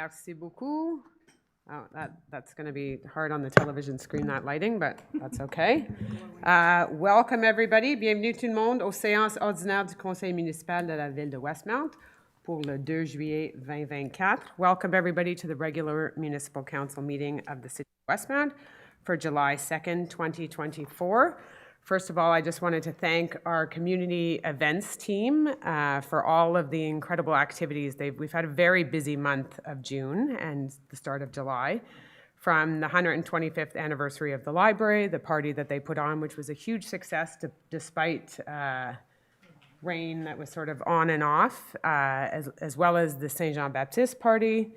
Merci beaucoup. Oh, that's going to be hard on the television screen, that lighting, but that's okay. Welcome everybody. Bienvenue tout le monde aux séances ordinaires du Conseil municipal de la ville de Westmount pour le 2 juillet 2024. Welcome everybody to the regular municipal council meeting of the city of Westmount for July 2nd, 2024. First of all, I just wanted to thank our community events team for all of the incredible activities. We've had a very busy month of June and the start of July, from the 125th anniversary of the library, the party that they put on, which was a huge success despite rain that was sort of on and off, as well as the Saint Jean-Baptiste party,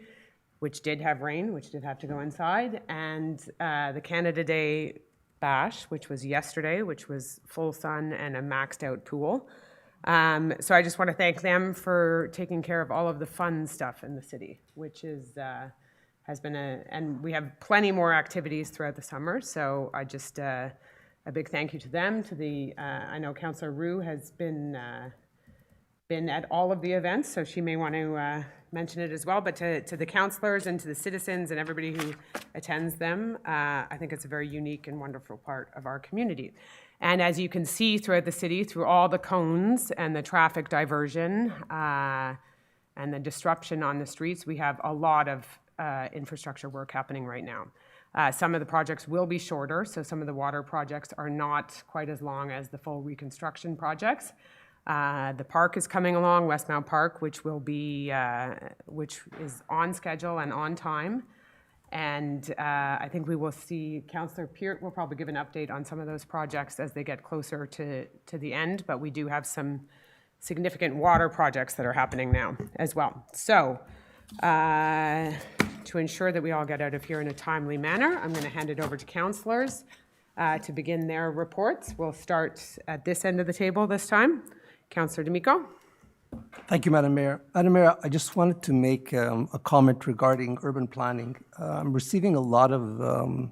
which did have rain, which did have to go inside, and the Canada Day Bash, which was yesterday, which was full sun and a maxed out pool. So I just want to thank them for taking care of all of the fun stuff in the city, which has been and we have plenty more activities throughout the summer. So I just, a big thank you to them, to the, I know Councillor Roux has been at all of the events, so she may want to mention it as well, but to the councillors and to the citizens and everybody who attends them, I think it's a very unique and wonderful part of our community. And as you can see throughout the city, through all the cones and the traffic diversion and the disruption on the streets, we have a lot of infrastructure work happening right now. Some of the projects will be shorter, so some of the water projects are not quite as long as the full reconstruction projects. The park is coming along, Westmount Park, which is on schedule and on time. And I think we will see Councillor Peart will probably give an update on some of those projects as they get closer to the end, but we do have some significant water projects that are happening now as well. So to ensure that we all get out of here in a timely manner, I'm going to hand it over to councillors to begin their reports. We'll start at this end of the table this time. Councillor D'Amico. Thank you, Madam Mayor. Madam Mayor, I just wanted to make a comment regarding urban planning. I'm receiving a lot of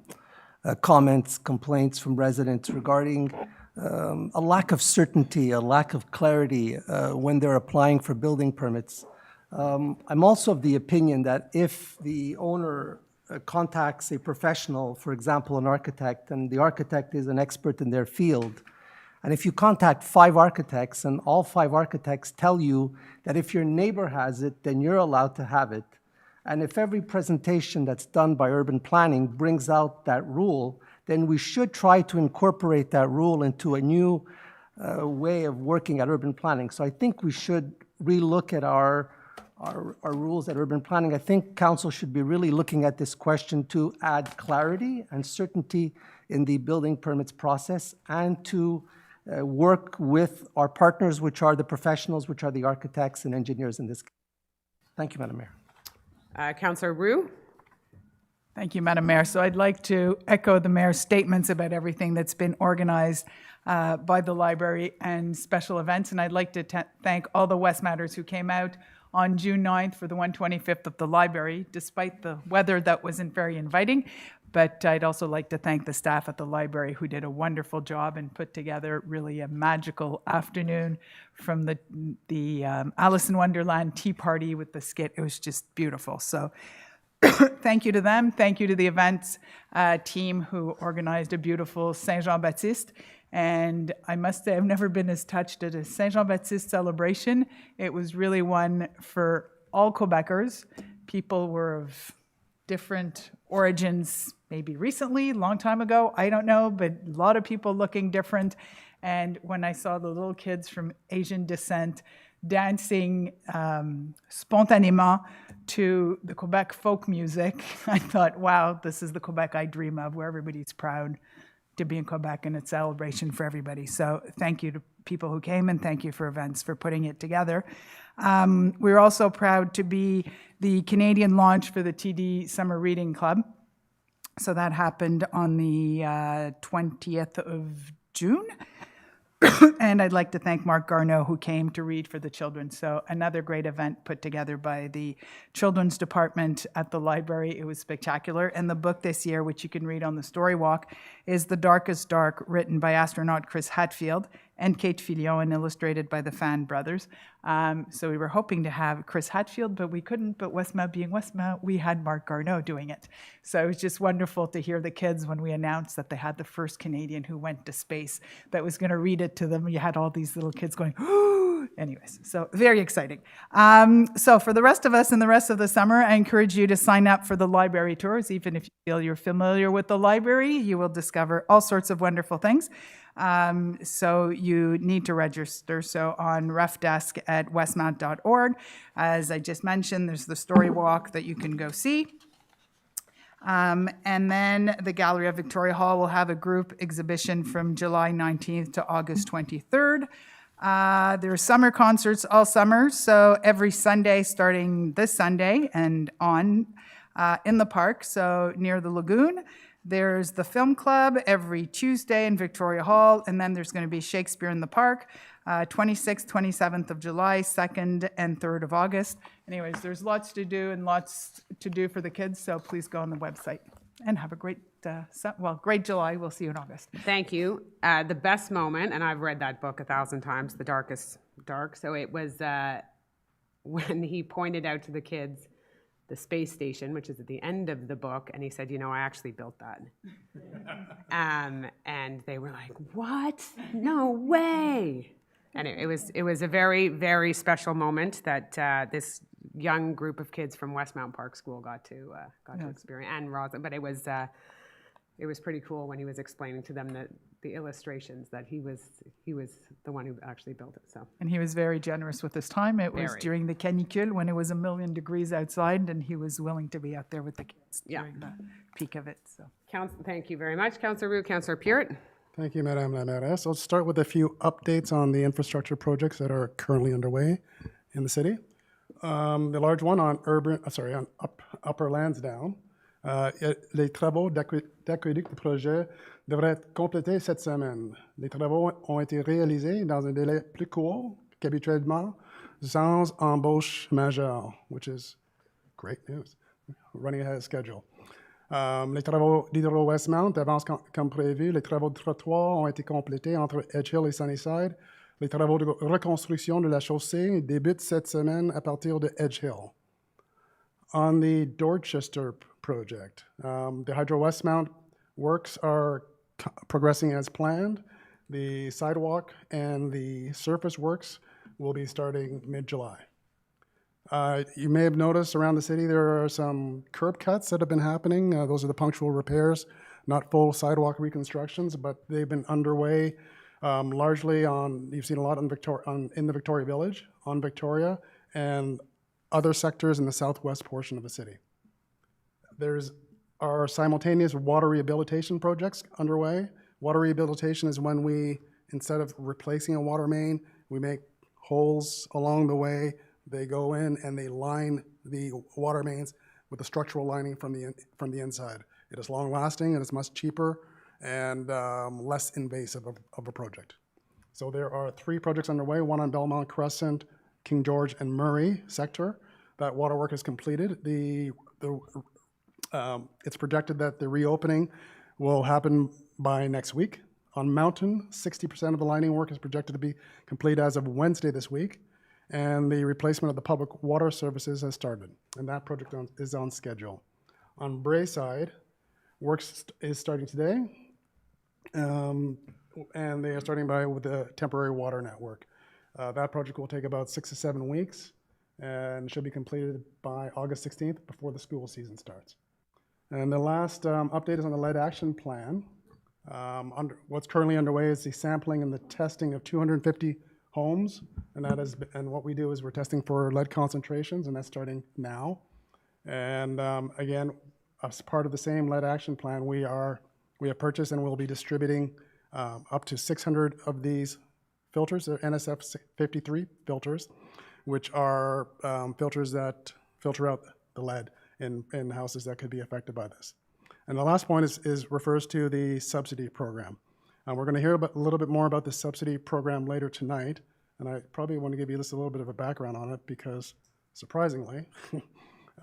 comments, complaints from residents regarding a lack of certainty, a lack of clarity when they're applying for building permits. I'm also of the opinion that if the owner contacts a professional, for example, an architect, and the architect is an expert in their field, and if you contact 5 architects and all 5 architects tell you that if your neighbor has it, then you're allowed to have it, and if every presentation that's done by urban planning brings out that rule, then we should try to incorporate that rule into a new way of working at urban planning. So I think we should relook at our rules at urban planning. I think council should be really looking at this question to add clarity and certainty in the building permits process, and to work with our partners, which are the professionals, which are the architects and engineers in this case. Thank you, Madam Mayor. Councillor Roux. Thank you, Madam Mayor. So I'd like to echo the Mayor's statements about everything that's been organized by the library and special events. And I'd like to thank all the Westmounters who came out on June 9th for the 125th of the library, despite the weather that wasn't very inviting. But I'd also like to thank the staff at the library who did a wonderful job and put together really a magical afternoon, from the Alice in Wonderland tea party with the skit. It was just beautiful. So thank you to them. Thank you to the events team who organized a beautiful Saint Jean-Baptiste. And I must say, I've never been as touched at a Saint Jean-Baptiste celebration. It was really one for all Quebecers. People were of different origins, maybe recently, long time ago, I don't know, but a lot of people looking different. And when I saw the little kids from Asian descent dancing spontanément to the Quebec folk music, I thought, wow, this is the Quebec I dream of, where everybody's proud to be in Quebec and it's celebration for everybody. So thank you to people who came, and thank you for events for putting it together. We're also proud to be the Canadian launch for the TD Summer Reading Club. So that happened on the 20th of June. And I'd like to thank Mark Garneau, who came to read for the children. So another great event put together by the children's department at the library. It was spectacular. And the book this year, which you can read on the Story Walk, is The Darkest Dark, written by astronaut Chris Hadfield. and Kate Filion, and illustrated by the Fan brothers. So we were hoping to have Chris Hatfield, but we couldn't. But Westmount being Westmount, we had Mark Garneau doing it. So it was just wonderful to hear the kids when we announced that they had the first Canadian who went to space that was going to read it to them. You had all these little kids going, anyways, so very exciting. So for the rest of us and the rest of the summer, I encourage you to sign up for the library tours. Even if you feel you're familiar with the library, you will discover all sorts of wonderful things. So you need to register. So on refdesk at westmount.org, as I just mentioned, there's the story walk that you can go see. And then the Gallery of Victoria Hall will have a group exhibition from July 19th to August 23rd. There are summer concerts all summer, so every Sunday, starting this Sunday and on, in the park, so near the lagoon. There's the film club every Tuesday in Victoria Hall, and then there's going to be Shakespeare in the Park, 26th, 27th of July, 2nd and 3rd of August. Anyways, there's lots to do and lots to do for the kids, so please go on the website and have a great, great July. We'll see you in August. Thank you. The best moment, and I've read that book 1,000 times, The Darkest Dark, so it was when he pointed out to the kids the space station, which is at the end of the book, and he said, you know, I actually built that. And they were like, what? No way. And it was a very, very special moment that this young group of kids from Westmount Park School got to experience, and Rosa. But it was pretty cool when he was explaining to them that the illustrations that he was the one who actually built it. So. And he was very generous with his time. It was during the canicule when it was 1,000,000 degrees outside, and he was willing to be out there with the kids during the peak of it. So. Thank you very much, Councillor Roux. Councillor Peart. Thank you, Madame la Mairesse. I'll start with a few updates on the infrastructure projects that are currently underway in the city. The large one on Upper Lansdowne. Les travaux d'aqueduc du projet devraient être complétés cette semaine. Les travaux ont été réalisés dans un délai plus court qu'habituellement, sans embauche majeure, which is great news. Running ahead of schedule. Les travaux d'Hydro-Westmount avancent comme prévu. Les travaux de trottoir ont été complétés entre Edge Hill et Sunnyside. Les travaux de reconstruction de la chaussée débutent cette semaine à partir de Edge Hill. On the Dorchester project, the Hydro-Westmount works are progressing as planned. The sidewalk and the surface works will be starting mid-July. You may have noticed around the city there are some curb cuts that have been happening. Those are the punctual repairs, not full sidewalk reconstructions, but they've been underway largely on, you've seen a lot in the Victoria Village, on Victoria, and other sectors in the southwest portion of the city. There's our simultaneous water rehabilitation projects underway. Water rehabilitation is when we, instead of replacing a water main, we make holes along the way. They go in and they line the water mains with a structural lining from the inside. It is long-lasting and it's much cheaper and less invasive of a project. So there are 3 projects underway, one on Belmont Crescent, King George, and Murray sector. That water work is completed. It's projected that the reopening will happen by next week. On Mountain, 60% of the lining work is projected to be complete as of Wednesday this week, and the replacement of the public water services has started, and that project is on schedule. On Braeside, work is starting today, and they are starting with the temporary water network. That project will take about 6 to 7 weeks and should be completed by August 16th before the school season starts. And the last update is on the lead action plan. What's currently underway is the sampling and the testing of 250 homes, and what we do is we're testing for lead concentrations, and that's starting now. And again, as part of the same lead action plan, we have purchased and will be distributing up to 600 of these filters. They're NSF 53 filters, which are filters that filter out the lead in houses that could be affected by this. And the last point refers to the subsidy program. We're going to hear a little bit more about the subsidy program later tonight, and I probably want to give you just a little bit of a background on it because, surprisingly,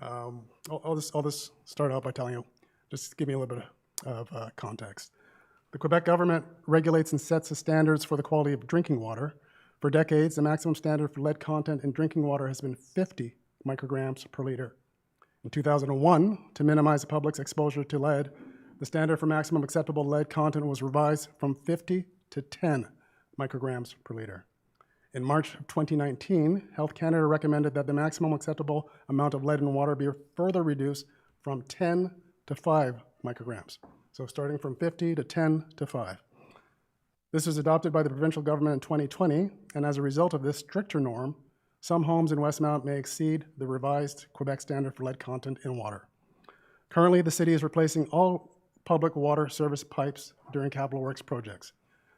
I'll just start out by telling you, just give me a little bit of context. The Quebec government regulates and sets the standards for the quality of drinking water. For decades, the maximum standard for lead content in drinking water has been 50 micrograms per liter. In 2001, to minimize the public's exposure to lead, the standard for maximum acceptable lead content was revised from 50 to 10 micrograms per liter. In March of 2019, Health Canada recommended that the maximum acceptable amount of lead in water be further reduced from 10 to 5 micrograms. So starting from 50 to 10 to 5. This was adopted by the provincial government in 2020, and as a result of this stricter norm, some homes in Westmount may exceed the revised Quebec standard for lead content in water. Currently, the city is replacing all public water service pipes during capital works projects.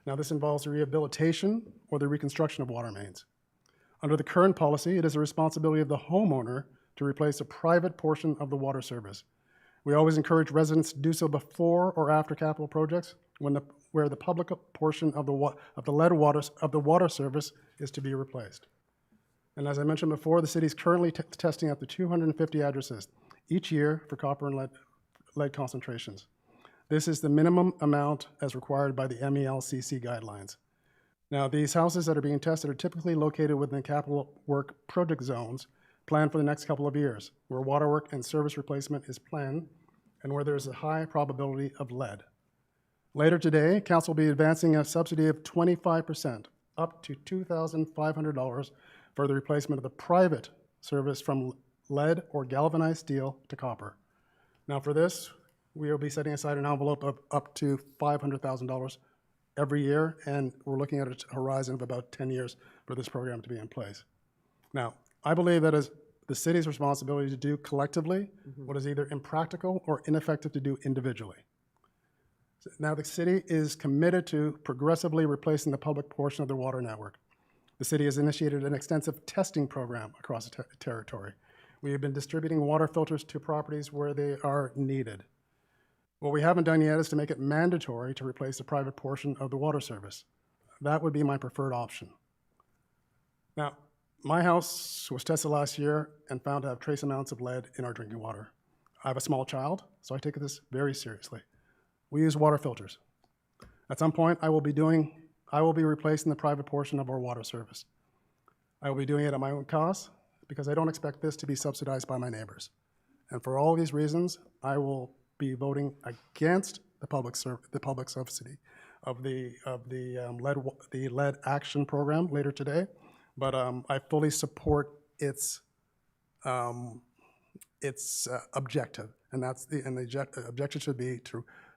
Now, this involves the rehabilitation or the reconstruction of water mains. Under the current policy, it is the responsibility of the homeowner to replace a private portion of the water service. We always encourage residents to do so before or after capital projects where the public portion of the lead water service is to be replaced. And as I mentioned before, the city is currently testing up to 250 addresses each year for copper and lead concentrations. This is the minimum amount as required by the MELCC guidelines. Now, these houses that are being tested are typically located within capital work project zones planned for the next couple of years, where water work and service replacement is planned and where there's a high probability of lead. Later today, Council will be advancing a subsidy of 25%, up to $2,500 for the replacement of the private service from lead or galvanized steel to copper. Now for this, we will be setting aside an envelope of up to $500,000 every year, and we're looking at a horizon of about 10 years for this program to be in place. Now, I believe that is the city's responsibility to do collectively what is either impractical or ineffective to do individually. Now, the city is committed to progressively replacing the public portion of the water network. The city has initiated an extensive testing program across the territory. We have been distributing water filters to properties where they are needed. What we haven't done yet is to make it mandatory to replace the private portion of the water service. That would be my preferred option. Now, my house was tested last year and found to have trace amounts of lead in our drinking water. I have a small child, so I take this very seriously. We use water filters. At some point, I will be replacing the private portion of our water service. I will be doing it at my own cost because I don't expect this to be subsidized by my neighbors. And for all these reasons, I will be voting against the public subsidy of the lead action program later today. But I fully support its objective, and the objective should be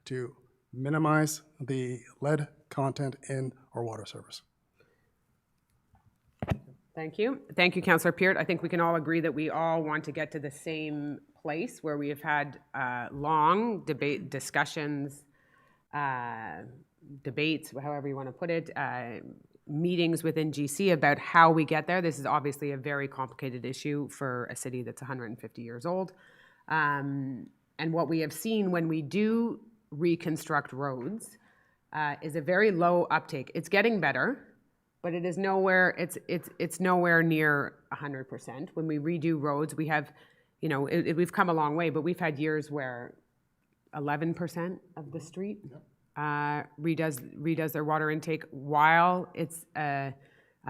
to minimize the lead content in our water service. Thank you. Thank you, Councillor Peart. I think we can all agree that we all want to get to the same place where we have had long discussions, debates, however you want to put it, meetings within GC about how we get there. This is obviously a very complicated issue for a city that's 150 years old. And what we have seen when we do reconstruct roads is a very low uptake. It's getting better, but it is nowhere, it's nowhere near 100%. When we redo roads, we have, we've come a long way, but we've had years where 11% of the street redoes their water intake. While it's a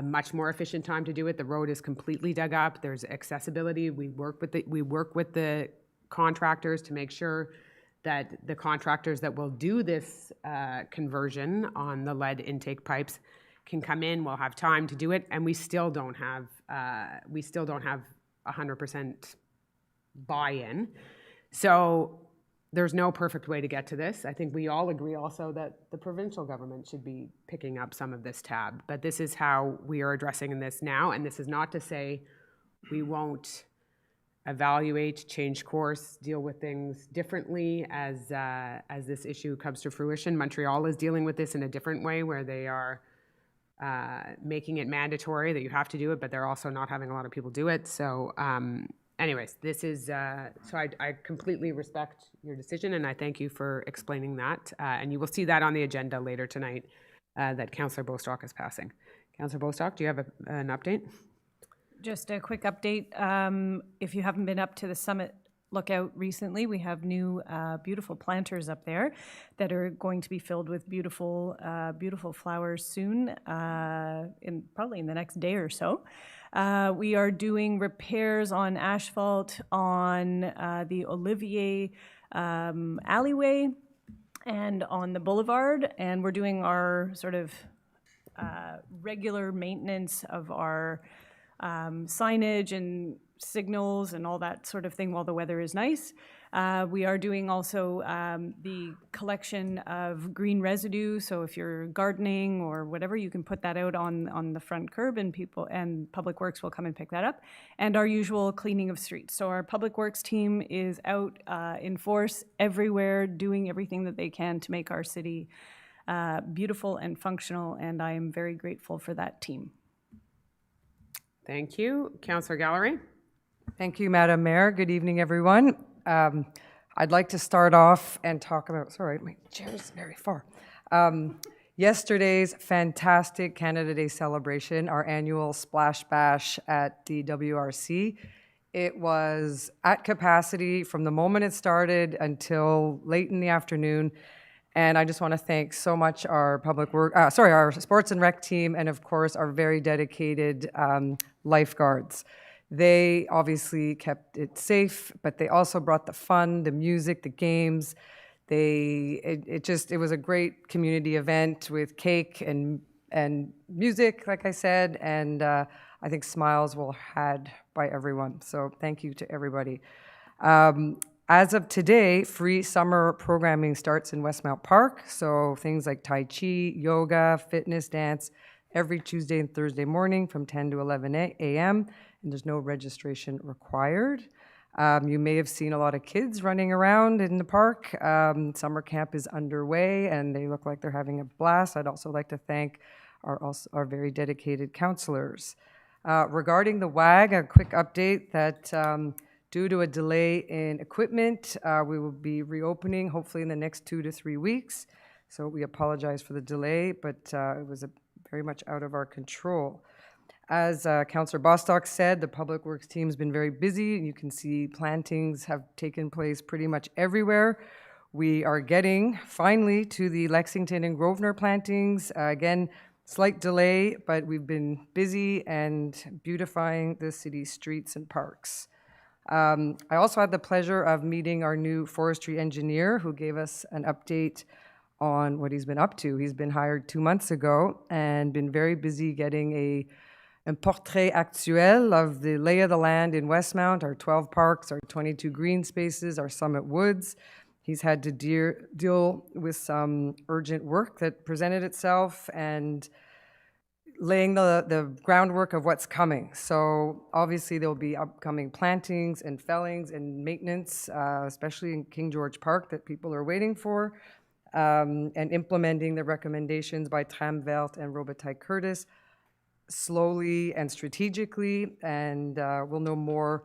much more efficient time to do it, the road is completely dug up. There's accessibility. We work with the contractors to make sure that the contractors that will do this conversion on the lead intake pipes can come in. We'll have time to do it, and we still don't have 100% buy-in. So there's no perfect way to get to this. I think we all agree also that the provincial government should be picking up some of this tab, but this is how we are addressing this now, and this is not to say we won't evaluate, change course, deal with things differently as this issue comes to fruition. Montreal is dealing with this in a different way, where they are making it mandatory that you have to do it, but they're also not having a lot of people do it. So anyways, this is, so I completely respect your decision, and I thank you for explaining that. And you will see that on the agenda later tonight that Councillor Bostock is passing. Councillor Bostock, do you have an update? Just a quick update. If you haven't been up to the summit look out recently, we have new beautiful planters up there that are going to be filled with beautiful, beautiful flowers soon, probably in the next day or so. We are doing repairs on asphalt on the Olivier alleyway and on the boulevard, and we're doing our sort of regular maintenance of our signage and signals and all that sort of thing while the weather is nice. We are doing also the collection of green residue, so if you're gardening or whatever, you can put that out on the front curb and Public Works will come and pick that up. And our usual cleaning of streets. So our Public Works team is out in force everywhere, doing everything that they can to make our city beautiful and functional, and I am very grateful for that team. Thank you. Councillor Gallery? Thank you, Madam Mayor. Good evening, everyone. I'd like to start off and talk about, sorry, my chair is very far. Yesterday's fantastic Canada Day celebration, our annual Splash Bash at the WRC. It was at capacity from the moment it started until late in the afternoon. And I just want to thank so much our our sports and rec team, and of course our very dedicated lifeguards. They obviously kept it safe, but they also brought the fun, the music, the games. It was a great community event with cake and music, like I said, and I think smiles were had by everyone. So thank you to everybody. As of today, free summer programming starts in Westmount Park. So things like Tai Chi, yoga, fitness, dance, every Tuesday and Thursday morning from 10 to 11 a.m. And there's no registration required. You may have seen a lot of kids running around in the park. Summer camp is underway and they look like they're having a blast. I'd also like to thank our very dedicated counselors. Regarding the WAG, a quick update that due to a delay in equipment, we will be reopening hopefully in the next 2 to 3 weeks. So we apologize for the delay, but it was very much out of our control. As Councillor Bostock said, the Public Works team's been very busy. You can see plantings have taken place pretty much everywhere. We are getting finally to the Lexington and Grosvenor plantings. Again, slight delay, but we've been busy and beautifying the city's streets and parks. I also had the pleasure of meeting our new forestry engineer who gave us an update on what he's been up to. He's been hired 2 months ago and been very busy getting a portrait actuel of the lay of the land in Westmount, our 12 parks, our 22 green spaces, our Summit Woods. He's had to deal with some urgent work that presented itself and laying the groundwork of what's coming. So obviously there'll be upcoming plantings and fellings and maintenance, especially in King George Park that people are waiting for, and implementing the recommendations by Tram Verte and Robitaille Curtis slowly and strategically, and we'll know more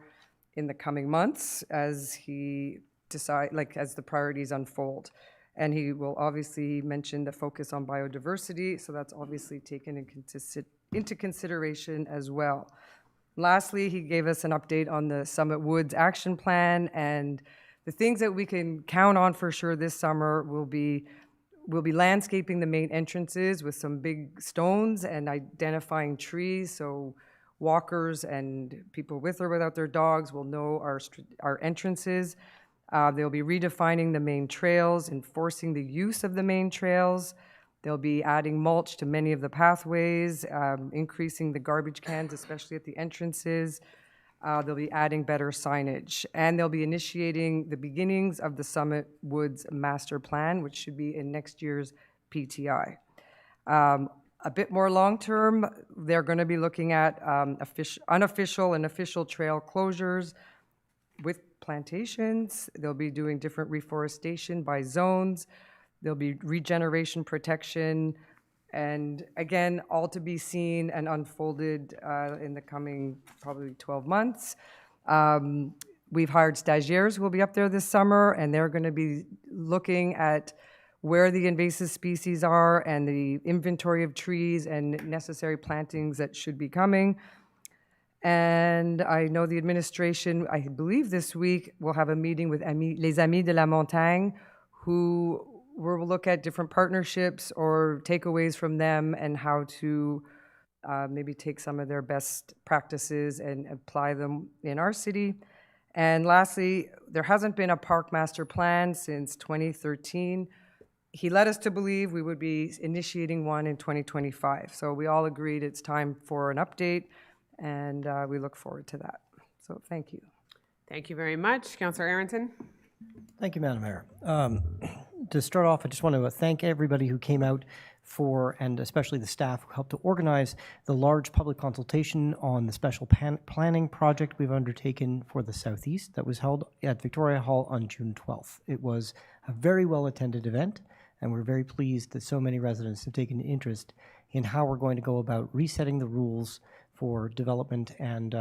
in the coming months as he as the priorities unfold. And he will obviously mention the focus on biodiversity, so that's obviously taken into consideration as well. Lastly, he gave us an update on the Summit Woods action plan, and the things that we can count on for sure this summer will be landscaping the main entrances with some big stones and identifying trees, so walkers and people with or without their dogs will know our entrances. They'll be redefining the main trails, enforcing the use of the main trails. They'll be adding mulch to many of the pathways, increasing the garbage cans, especially at the entrances. They'll be adding better signage. And they'll be initiating the beginnings of the Summit Woods Master Plan, which should be in next year's PTI. A bit more long-term, they're going to be looking at unofficial and official trail closures with plantations. They'll be doing different reforestation by zones. There'll be regeneration protection, and again, all to be seen and unfolded in the coming probably 12 months. We've hired stagiaires who will be up there this summer, and they're going to be looking at where the invasive species are and the inventory of trees and necessary plantings that should be coming. And I know the administration, I believe this week, will have a meeting with Les Amis de la Montagne, who will look at different partnerships or takeaways from them and how to maybe take some of their best practices and apply them in our city. And lastly, there hasn't been a park master plan since 2013. He led us to believe we would be initiating one in 2025. So we all agreed it's time for an update, and we look forward to that. So thank you. Thank you very much. Councillor Arrington? Thank you, Madam Mayor. To start off, I just want to thank everybody who came out for, and especially the staff who helped to organize the large public consultation on the special planning project we've undertaken for the Southeast that was held at Victoria Hall on June 12th. It was a very well-attended event, and we're very pleased that so many residents have taken interest in how we're going to go about resetting the rules for development and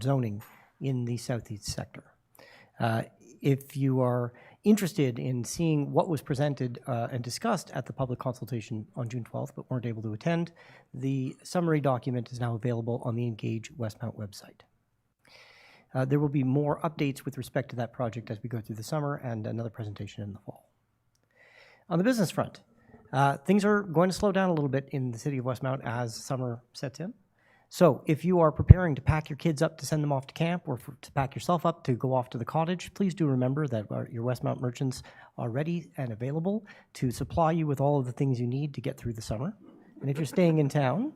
zoning in the Southeast sector. If you are interested in seeing what was presented and discussed at the public consultation on June 12th but weren't able to attend, the summary document is now available on the Engage Westmount website. There will be more updates with respect to that project as we go through the summer and another presentation in the fall. On the business front, things are going to slow down a little bit in the city of Westmount as summer sets in. So if you are preparing to pack your kids up to send them off to camp or to pack yourself up to go off to the cottage, please do remember that your Westmount merchants are ready and available to supply you with all of the things you need to get through the summer. And if you're staying in town...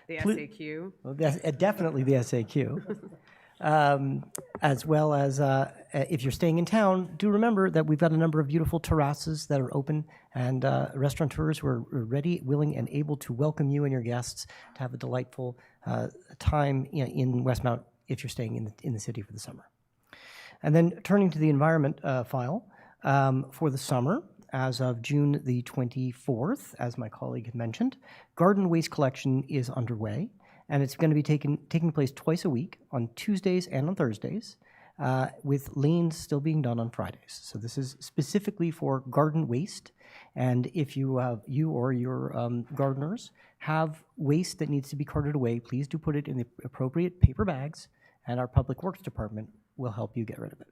The SAQ. Well, definitely the SAQ. As well as if you're staying in town, do remember that we've got a number of beautiful terraces that are open and restaurateurs who are ready, willing, and able to welcome you and your guests to have a delightful time in Westmount if you're staying in the city for the summer. And then turning to the environment file for the summer, as of June the 24th, as my colleague had mentioned, garden waste collection is underway. And it's going to be taking place twice a week on Tuesdays and on Thursdays, with lanes still being done on Fridays. So this is specifically for garden waste. And if you or your gardeners have waste that needs to be carted away, please do put it in the appropriate paper bags, and our Public Works Department will help you get rid of it.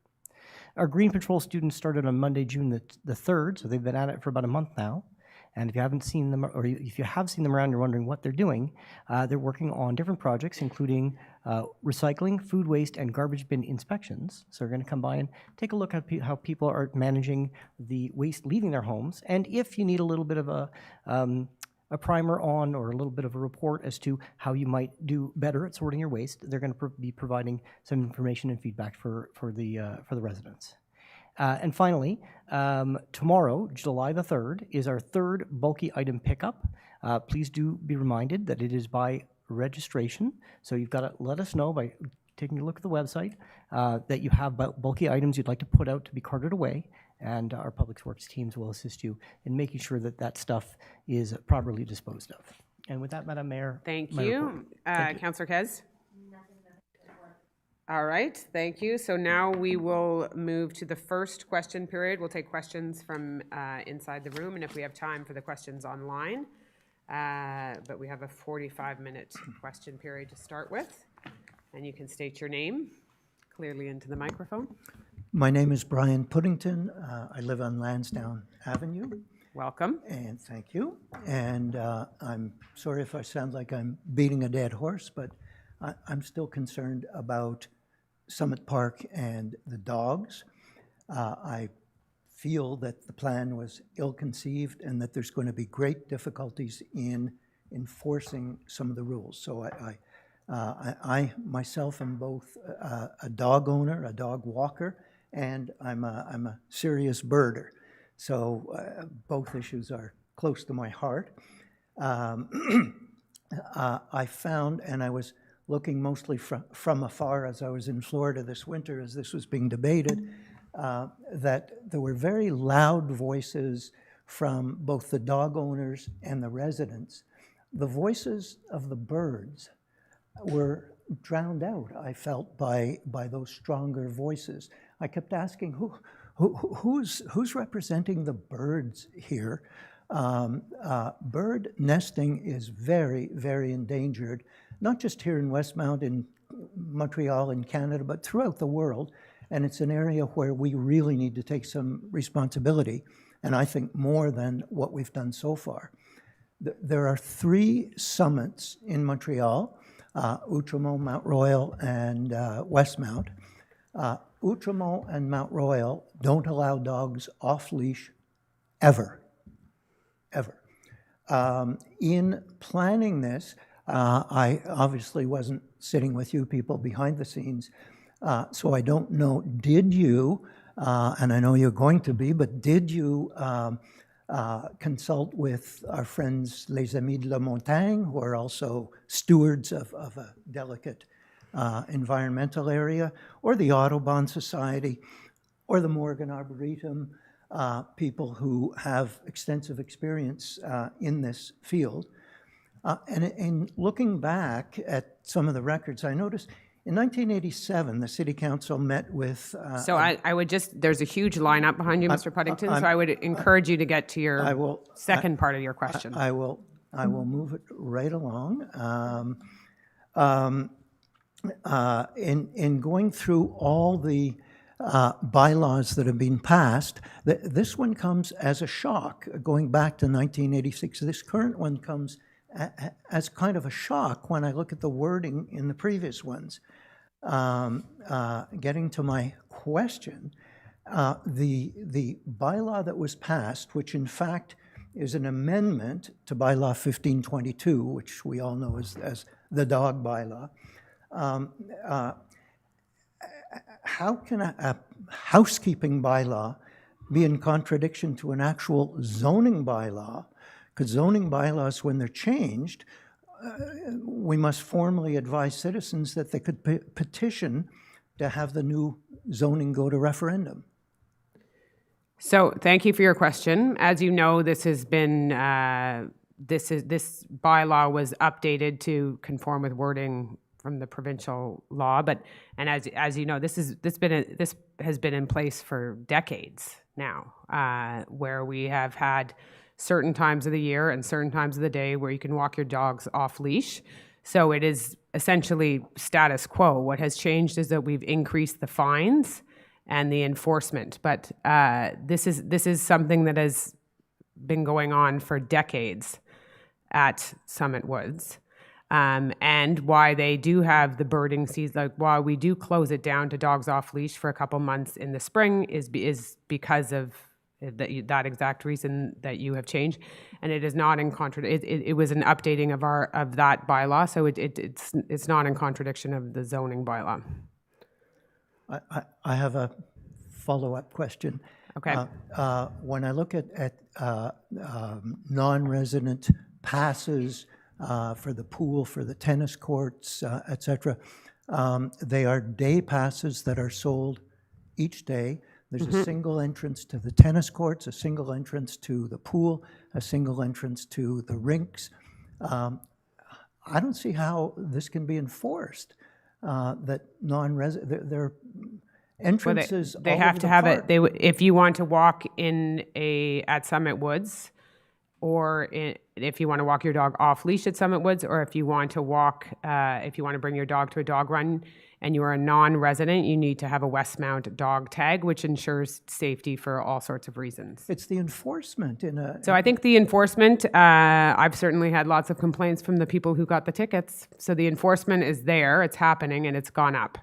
Our Green Patrol students started on Monday, June the 3rd, so they've been at it for about a month now. And if you haven't seen them, or if you have seen them around, you're wondering what they're doing, they're working on different projects, including recycling, food waste, and garbage bin inspections. So we're going to come by and take a look at how people are managing the waste leaving their homes. And if you need a little bit of a primer on or a little bit of a report as to how you might do better at sorting your waste, they're going to be providing some information and feedback for the residents. And finally, tomorrow, July the 3rd, is our third bulky item pickup. Please do be reminded that it is by registration. So you've got to let us know by taking a look at the website that you have bulky items you'd like to put out to be carted away. And our Public Works teams will assist you in making sure that that stuff is properly disposed of. And with that, Madam Mayor. Thank my you. report. Councillor Kez? All right, thank you. So now we will move to the first question period. We'll take questions from inside the room, and if we have time for the questions online. But we have a 45-minute question period to start with. And you can state your name clearly into the microphone. My name is Brian Puddington. I live on Lansdowne Avenue. Welcome. And thank you. And I'm sorry if I sound like I'm beating a dead horse, but I'm still concerned about Summit Park and the dogs. I feel that the plan was ill-conceived and that there's going to be great difficulties in enforcing some of the rules. So I myself am both a dog owner, a dog walker, and I'm a serious birder. So both issues are close to my heart. I found, and I was looking mostly from afar as I was in Florida this winter as this was being debated, that there were very loud voices from both the dog owners and the residents. The voices of the birds were drowned out, I felt, by those stronger voices. I kept asking, who's representing the birds here? Bird nesting is very, very endangered, not just here in Westmount, Montreal in Canada, but throughout the world. And it's an area where we really need to take some responsibility, and I think more than what we've done so far. There are 3 summits in Montreal, Outremont, Mount Royal, and Westmount. Outremont and Mount Royal don't allow dogs off-leash ever, ever. In planning this, I obviously wasn't sitting with you people behind the scenes, so I don't know, did you, and I know you're going to be, but did you consult with our friends, les Amis de la Montagne, who are also stewards of a delicate environmental area, or the Audubon Society, or the Morgan Arboretum, people who have extensive experience in this field. And in looking back at some of the records, I noticed in 1987, the City Council met with... So I would just, there's a huge lineup behind you, Mr. Puddington, so I would encourage you to get to your second part of your question. I will move it right along. In going through all the bylaws that have been passed, this one comes as a shock, going back to 1986. This current one comes as kind of a shock when I look at the wording in the previous ones. Getting to my question, the bylaw that was passed, which in fact is an amendment to bylaw 1522, which we all know as the dog bylaw, how can a housekeeping bylaw be in contradiction to an actual zoning bylaw? Because zoning bylaws, when they're changed, we must formally advise citizens that they could petition to have the new zoning go to referendum. So thank you for your question. As you know, this has been, this bylaw was updated to conform with wording from the provincial law, and as you know, this has been in place for decades now, where we have had certain times of the year and certain times of the day where you can walk your dogs off leash. So it is essentially status quo. What has changed is that we've increased the fines and the enforcement, but this is something that has been going on for decades at Summit Woods. And why they do have the birding season, like why we do close it down to dogs off leash for a couple months in the spring is because of that exact reason that you have changed, and it is not in contradiction. It was an updating of that bylaw, so it's not in contradiction of the zoning bylaw. I have a follow-up question. Okay. When I look at non-resident passes for the pool, for the tennis courts, et cetera, they are day passes that are sold each day. There's a single entrance to the tennis courts, a single entrance to the pool, a single entrance to the rinks. I don't see how this can be enforced, that non-resident, their entrances they have to have it. If you want to walk at Summit Woods, or if you want to walk your dog off leash at Summit Woods, or if you want to bring your dog to a dog run and you are a non-resident, you need to have a Westmount dog tag, which ensures safety for all sorts of reasons. It's the enforcement So I think the enforcement, I've certainly had lots of complaints from the people who got the tickets. So the enforcement is there, it's happening, and it's gone up.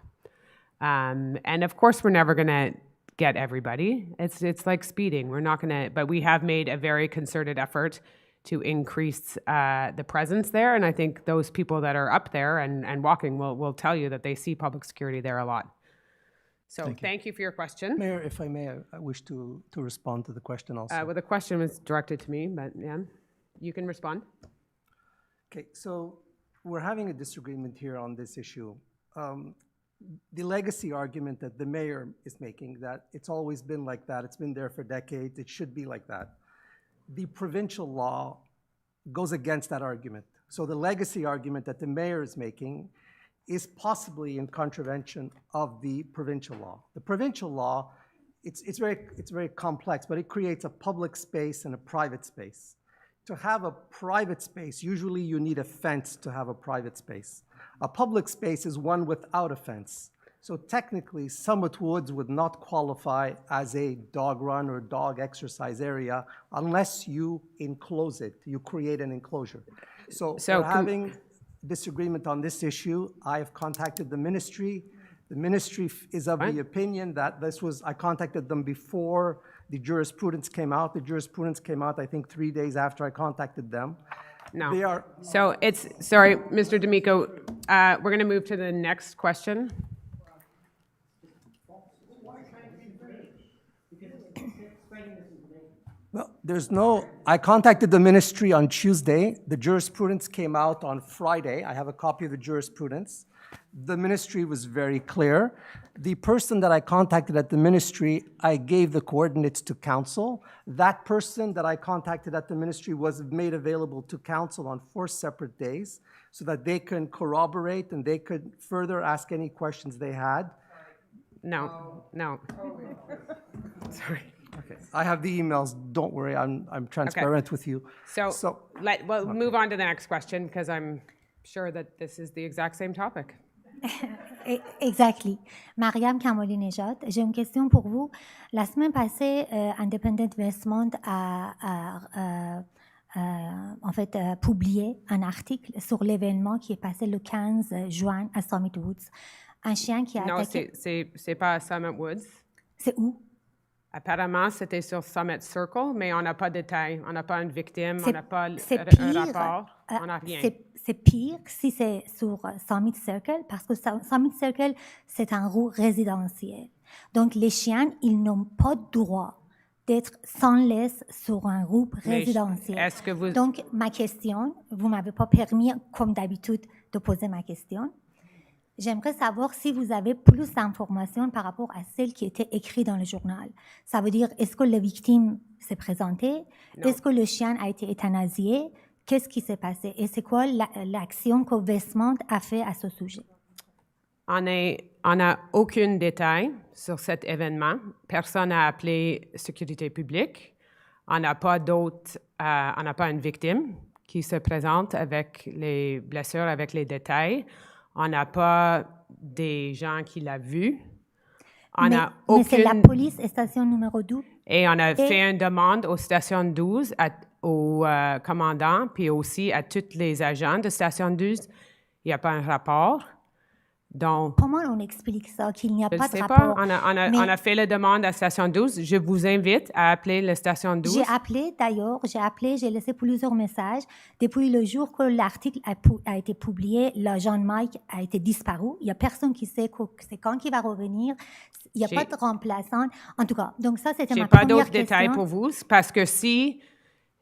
And of course, we're never going to get everybody. It's like speeding. We're not going to, but we have made a very concerted effort to increase the presence there. And I think those people that are up there and walking will tell you that they see public security there a lot. So thank you for your question. Mayor, if I may, I wish to respond to the question also. Well, the question was directed to me, but yeah, you can respond. Okay, so we're having a disagreement here on this issue. The legacy argument that the mayor is making, that it's always been like that, it's been there for decades, it should be like that. The provincial law goes against that argument. So the legacy argument that the mayor is making is possibly in contravention of the provincial law. The provincial law, it's very complex, but it creates a public space and a private space. To have a private space, usually you need a fence to have a private space. A public space is one without a fence. So technically, Summit Woods would not qualify as a dog run or dog exercise area unless you enclose it, you create an enclosure. So we're having disagreement on this issue. I have contacted the ministry. The ministry is of the opinion that I contacted them before the jurisprudence came out. The jurisprudence came out, I think, 3 days after I contacted them. No. They are, So sorry, Mr. D'Amico, we're going to move to the next question. well, I contacted the ministry on Tuesday. The jurisprudence came out on Friday. I have a copy of the jurisprudence. The ministry was very clear. The person that I contacted at the ministry, I gave the coordinates to council. That person that I contacted at the ministry was made available to council on 4 separate days so that they can corroborate and they could further ask any questions they had. No. Sorry. Okay. I have the emails. Don't worry. I'm transparent with you. So we'll move on to the next question because I'm sure that this is the exact same topic. Exactly. Mariam Kamoli Nejad, j'ai une question pour vous. La semaine passée, Independent Investment a publié un article sur l'événement qui est passé le 15 juin à Summit Woods. Un chien qui a attaqué... Non, c'est pas à Summit Woods. C'est où? Apparemment, c'était sur Summit Circle, mais on n'a pas de détails. On n'a pas une victime, on n'a pas un rapport, on n'a rien. C'est pire si c'est sur Summit Circle, parce que Summit Circle, c'est un roue résidentiel. Donc, les chiens, ils n'ont pas de droit d'être sans laisse sur un roue résidentiel. Est-ce que vous... Donc, ma question, vous ne m'avez pas permis, comme d'habitude, de poser ma question. J'aimerais savoir si vous avez plus d'informations par rapport à celle qui était écrite dans le journal. Ça veut dire, est-ce que la victime s'est présentée? Est-ce que le chien a été euthanasié? Qu'est-ce qui s'est passé? Et c'est quoi l'action que Westmont a fait à ce sujet? On n'a aucun détail sur cet événement. Personne n'a appelé sécurité publique. On n'a pas une victime qui se présente avec les blessures, avec les détails. On n'a pas des gens qui l'ont vu. Mais c'est la police, station numéro 12. Et on a fait une demande aux stations 12, au commandant, puis aussi à tous les agents de station 12. Il n'y a pas un rapport. Donc, comment on explique ça, qu'il n'y a pas de rapport? rapport? On a fait la demande à station 12. Je vous invite à appeler la station 12. J'ai appelé, j'ai laissé plusieurs messages. Depuis le jour que l'article a été publié, l'agent Mike a été disparu. Il n'y a personne qui sait c'est quand il va revenir. Il n'y a pas de remplaçant. En tout cas, donc ça, c'était ma première question. Je n'ai pas d'autres détails pour vous, parce que si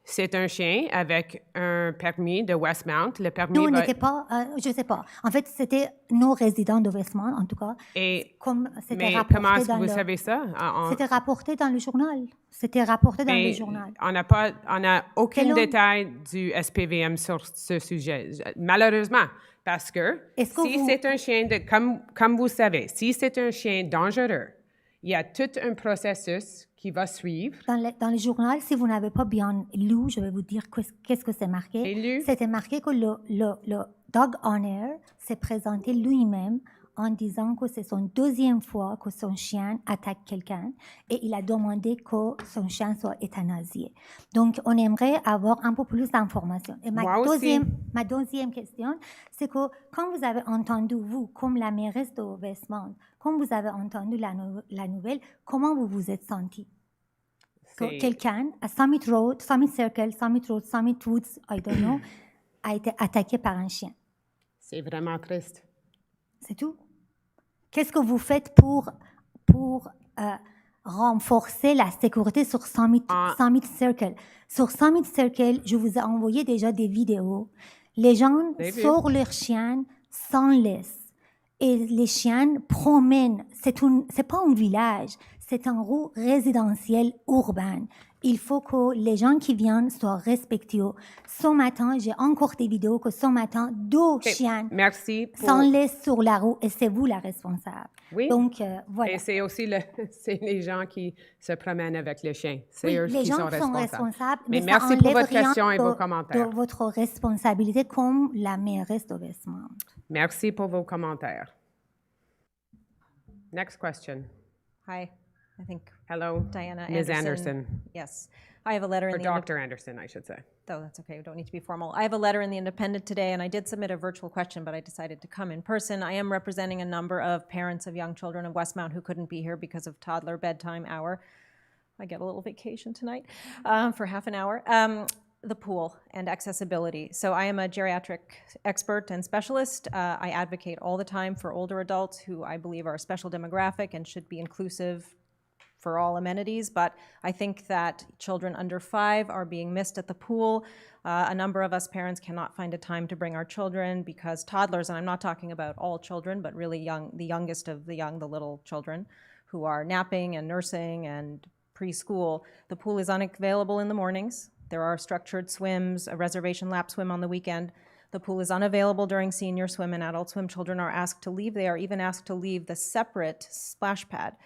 c'est un chien avec un permis de Westmount, le permis Nous, on n'était pas, je ne sais pas. En fait, c'était nos résidents de Westmount, en tout cas. Et, comme c'était mais rapporté comment est-ce que dans vous savez ça? C'était rapporté dans le journal. C'était rapporté dans le journal. On n'a aucun détail du SPVM sur ce sujet, malheureusement. Parce que c'est un chien, comme vous savez, si c'est un chien dangereux, il y a tout un processus qui va suivre. Dans le journal, si vous n'avez pas bien lu, je vais vous dire qu'est-ce que c'est marqué. C'était marqué que le dog owner s'est présenté lui-même en disant que c'est son deuxième fois que son chien attaque quelqu'un et il a demandé que son chien soit euthanasié. Donc, on aimerait avoir un peu plus d'informations. Et ma deuxième question, c'est que quand vous avez entendu, vous, comme la mairesse de Westmount, quand vous avez entendu la nouvelle, comment vous vous êtes senti? Que quelqu'un à Summit Road, Summit Circle, Summit Road, Summit Woods, I don't know, a été attaqué par un chien. C'est vraiment triste. C'est tout. Qu'est-ce que vous faites pour renforcer la sécurité sur Summit Circle? Sur Summit Circle, je vous ai envoyé déjà des vidéos. Les gens sortent leurs chiens sans laisse. Et les chiens promènent. C'est pas un village, c'est un rue résidentiel urbain. il faut que les gens qui viennent soient respectueux. Ce matin, j'ai encore des vidéos que ce matin, 2 chiens Merci pour... s'en laissent sur la roue et c'est vous la responsable. Oui. Donc, voilà. Et c'est aussi c'est les gens qui se promènent avec le chien. C'est Oui, eux les qui gens sont sont responsables. responsables, Mais ça merci pour enlève votre rien question et vos de commentaires. votre responsabilité comme la mairesse de Westmount. Merci pour vos commentaires. Next question. Hi, I think Hello, Diana Ms. Anderson. Yes, I have a letter in Or the Dr. Anderson, I should say. Oh, that's okay. We don't need to be formal. I have a letter in the Independent today, and I did submit a virtual question, but I decided to come in person. I am representing a number of parents of young children of Westmount who couldn't be here because of toddler bedtime hour. I get a little vacation tonight for half an hour. The pool and accessibility. So I am a geriatric expert and specialist. I advocate all the time for older adults who I believe are a special demographic and should be inclusive for all amenities, but I think that children under 5 are being missed at the pool. A number of us parents cannot find a time to bring our children because toddlers, and I'm not talking about all children, but really young, the youngest of the young, the little children who are napping and nursing and preschool. The pool is unavailable in the mornings. There are structured swims, a reservation lap swim on the weekend. The pool is unavailable during senior swim and adult swim. Children are asked to leave. They are even asked to leave the separate splash pad.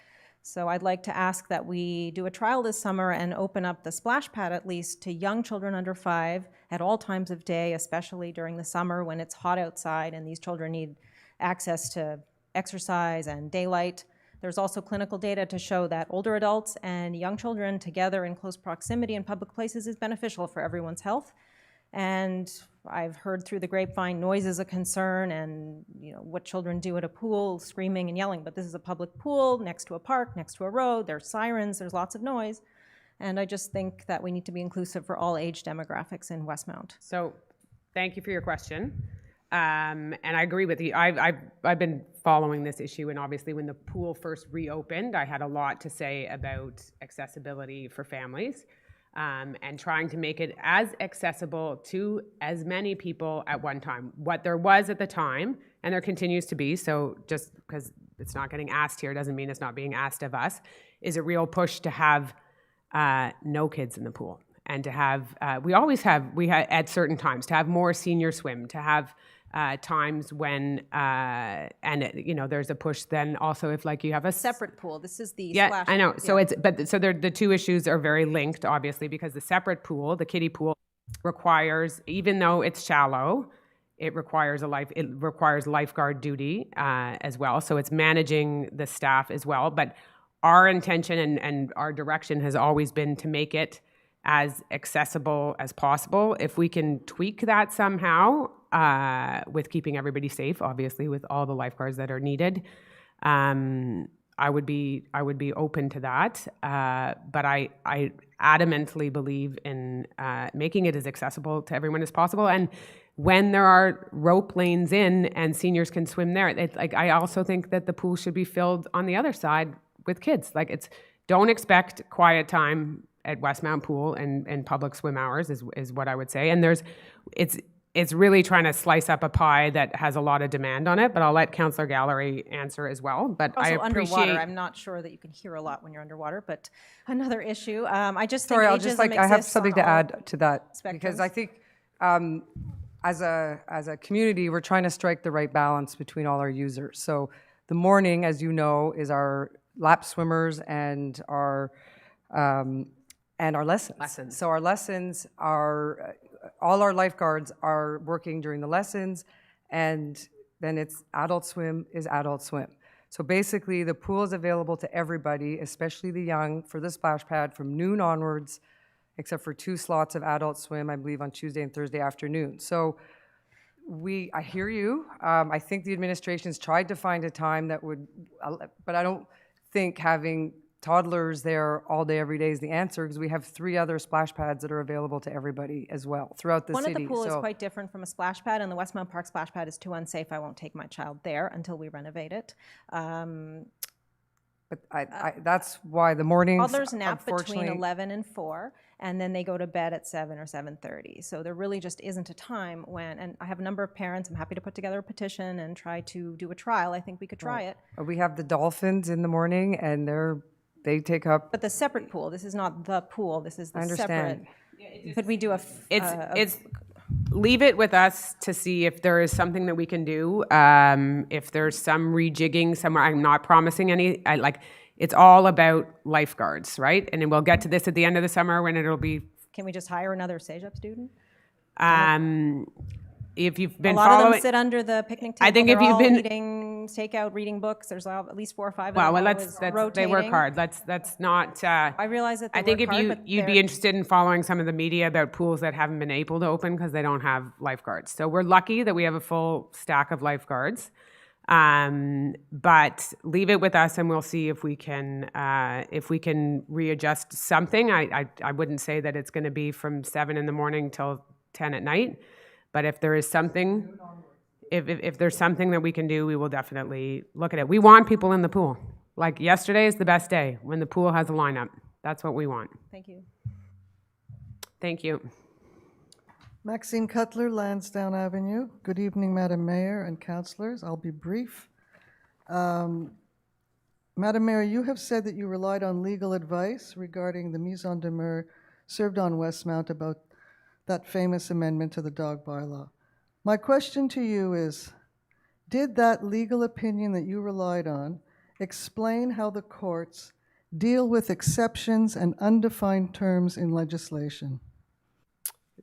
So I'd like to ask that we do a trial this summer and open up the splash pad at least to young children under 5 at all times of day, especially during the summer when it's hot outside and these children need access to exercise and daylight. There's also clinical data to show that older adults and young children together in close proximity in public places is beneficial for everyone's health. And I've heard through the grapevine noise is a concern and what children do at a pool, screaming and yelling, but this is a public pool next to a park, next to a road, there's sirens, there's lots of noise. And I just think that we need to be inclusive for all age demographics in Westmount. So thank you for your question. And I agree with you. I've been following this issue, and obviously when the pool first reopened, I had a lot to say about accessibility for families. And trying to make it as accessible to as many people at one time. What there was at the time, and there continues to be, so just because it's not getting asked here doesn't mean it's not being asked of us, is a real push to have no kids in the pool. And to have, we had at certain times, to have more senior swim, to have times when, there's a push then also if like you have a Separate pool, this is the yeah, splash. I know. So yeah. The two issues are very linked, obviously, because the separate pool, the kiddie pool, requires, even though it's shallow, it requires lifeguard duty as well. So it's managing the staff as well. But our intention and our direction has always been to make it as accessible as possible. If we can tweak that somehow, with keeping everybody safe, obviously, with all the lifeguards that are needed, I would be open to that. But I adamantly believe in making it as accessible to everyone as possible. And when there are rope lanes in and seniors can swim there, I also think that the pool should be filled on the other side with kids. Don't expect quiet time at Westmount Pool and public swim hours is what I would say. And it's really trying to slice up a pie that has a lot of demand on it, but I'll let Councillor Gallery answer as well. But Also I appreciate... underwater, I'm not sure that you can hear a lot when you're underwater, but another issue. I just Sorry, think I have something to add to that, because I spectrums. think as a community, we're trying to strike the right balance between all our users. So the morning, as you know, is our lap swimmers and our lessons. So our lessons are, all our lifeguards are working during the lessons, and then it's adult swim is adult swim. So basically the pool is available to everybody, especially the young, for the splash pad from noon onwards, except for 2 slots of adult swim, I believe, on Tuesday and Thursday afternoon. So I hear you. I think the administration's tried to find a time that would, but I don't think having toddlers there all day, every day is the answer, because we have 3 other splash pads that are available to everybody as well throughout the One city. at the pool is quite different from a splash pad, and the Westmount Park splash pad is too unsafe. I won't take my child there until we renovate it. But that's why the mornings, Toddlers nap between unfortunately, 11 and 4, and then they go to bed at 7 or 7:30. So there really just isn't a time when, and I have a number of parents, I'm happy to put together a petition and try to do a trial. I think we could try it. we have the dolphins in the morning, and they're they take up, But the separate pool, this is not the pool, this is I the separate. understand. Could we do a? It's, leave it with us to see if there is something that we can do. If there's some rejigging somewhere, I'm not promising any, it's all about lifeguards, right? And then we'll get to this at the end of the summer when it'll be, Can we just hire another SAGEP student? if you've A been lot of them following. sit under the picnic table. I think if They're you've all been- eating takeout, reading books. There's at least 4 or 5 of Well, them that's, always they work rotating. hard. That's not, I realize that they I think work if hard, but you'd be they're- interested in following some of the media about pools that haven't been able to open because they don't have lifeguards. So we're lucky that we have a full stack of lifeguards. But leave it with us and we'll see if we can readjust something. I wouldn't say that it's going to be from 7 in the morning till 10 at night. But if there is something, if there's something that we can do, we will definitely look at it. We want people in the pool. Like yesterday is the best day when the pool has a lineup. That's what we want. Thank you. Thank you. Maxine Cutler, Lansdowne Avenue. Good evening, Madam Mayor and councillors. I'll be brief. Madam Mayor, you have said that you relied on legal advice regarding the mise en demeure served on Westmount about that famous amendment to the dog bylaw. My question to you is, did that legal opinion that you relied on explain how the courts deal with exceptions and undefined terms in legislation?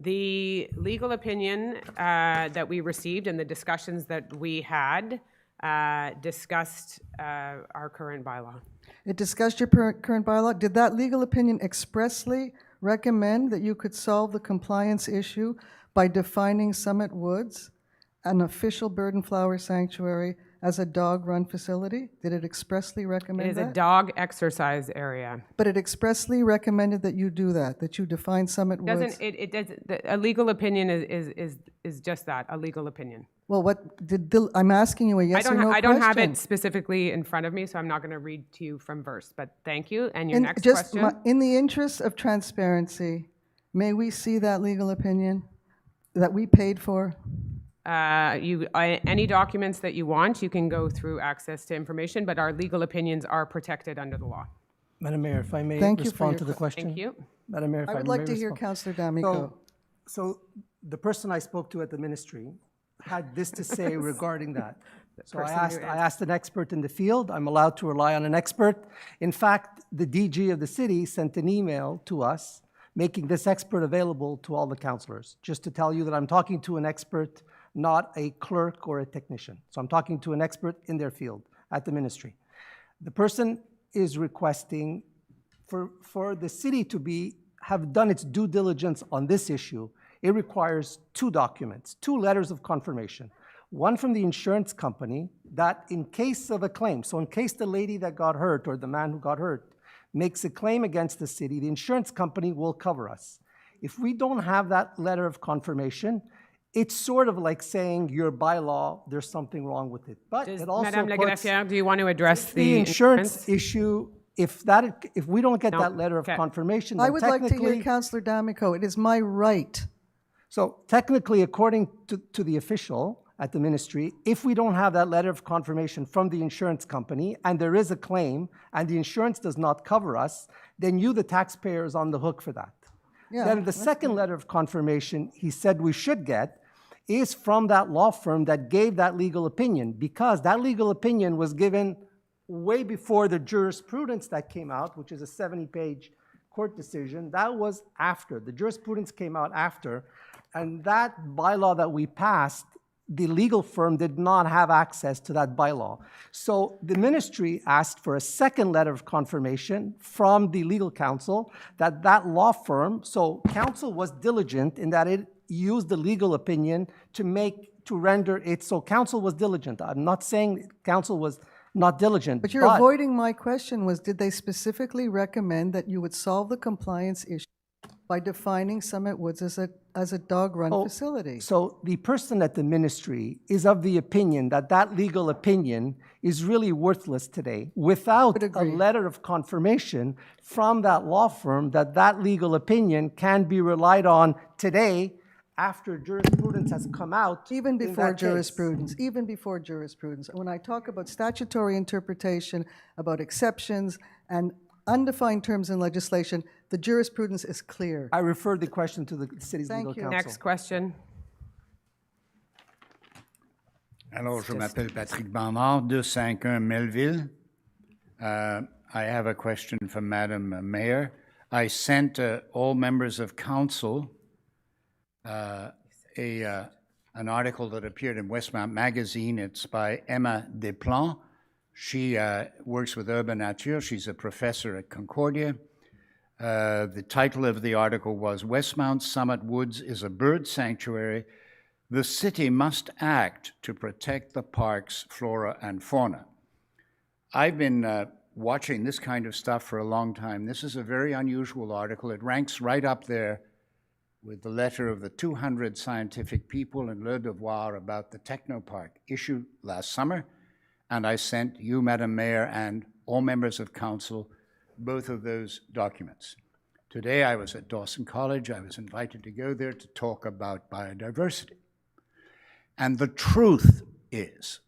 The legal opinion that we received and the discussions that we had discussed our current bylaw. It discussed your current bylaw. Did that legal opinion expressly recommend that you could solve the compliance issue by defining Summit Woods, an official bird and flower sanctuary, as a dog-run facility? Did it expressly recommend It that? is a dog exercise area. But it expressly recommended that you do that you define Summit Woods. Doesn't it doesn't a legal opinion is just that, a legal opinion. Well, what did I'm asking you a yes or no question. I don't have it specifically in front of me, so I'm not going to read to you from verse. But thank you. And your next question. In the interest of transparency, may we see that legal opinion that we paid for? Any documents that you want, you can go through access to information, but our legal opinions are protected under the law. Madam Mayor, if I may Thank you for respond your to the question. Thank you. Madam Mayor, if I would may like to hear respond. Councillor D'Amico. So the person I spoke to at the ministry had this to say regarding that. So I asked an expert in the field. I'm allowed to rely on an expert. In fact, the DG of the city sent an email to us making this expert available to all the councillors, just to tell you that I'm talking to an expert, not a clerk or a technician. So I'm talking to an expert in their field at the ministry. The person is requesting for the city to have done its due diligence on this issue. It requires 2 documents, 2 letters of confirmation. One from the insurance company that in case of a claim, so in case the lady that got hurt or the man who got hurt makes a claim against the city, the insurance company will cover us. If we don't have that letter of confirmation, it's sort of like saying your bylaw, there's something wrong with it. But it also Madame puts Legrafière, do you want to address the insurance issue. If we don't get that letter of Okay. confirmation, then I would like to hear technically- Councillor D'Amico. It is my right. So technically, according to the official at the ministry, if we don't have that letter of confirmation from the insurance company and there is a claim and the insurance does not cover us, then you, the taxpayer, is on the hook for that. Yeah, Then the second letter of confirmation he said we should get is from that law firm that gave that legal opinion, because that legal opinion was given way before the jurisprudence that came out, which is a 70-page court decision. That was after. The jurisprudence came out after. And that bylaw that we passed, the legal firm did not have access to that bylaw. So the ministry asked for a second letter of confirmation from the legal counsel that law firm, so counsel was diligent in that it used the legal opinion to render it, so counsel was diligent. I'm not saying counsel was not diligent. But you're avoiding my question was, did they specifically recommend that you would solve the compliance issue by defining Summit Woods as a dog-run facility? So the person at the ministry is of the opinion that legal opinion is really worthless today without a letter of confirmation from that law firm that legal opinion can be relied on today after jurisprudence has come out. Even in before that case. jurisprudence, even before jurisprudence. When I talk about statutory interpretation, about exceptions, and undefined terms in legislation, the jurisprudence is clear. I referred the question to the city's Thank legal you. counsel. Next question. Alors, je m'appelle Patrick Bernard, 251 Melville. I have a question for Madam Mayor. I sent all members of council an article that appeared in Westmount Magazine. It's by Emma Desplan. She works with OUVERTURE. She's a professor at Concordia. The title of the article was Westmount Summit Woods is a Bird Sanctuary. The city must act to protect the park's flora and fauna. I've been watching this kind of stuff for a long time. This is a very unusual article. It ranks right up there with the letter of the 200 scientific people in Le Devoir about the Technopark issued last summer. And I sent you, Madam Mayor, and all members of council both of those documents. Today I was at Dawson College. I was invited to go there to talk about biodiversity. And the truth is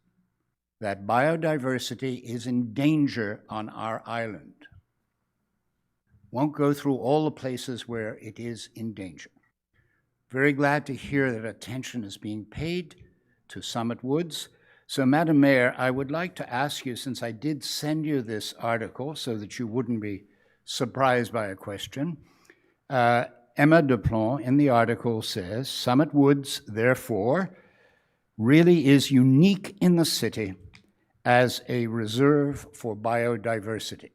that biodiversity is in danger on our island. Won't go through all the places where it is in danger. Very glad to hear that attention is being paid to Summit Woods. So, Madam Mayor, I would like to ask you, since I did send you this article so that you wouldn't be surprised by a question, Emma Desplan in the article says, Summit Woods, therefore, really is unique in the city as a reserve for biodiversity.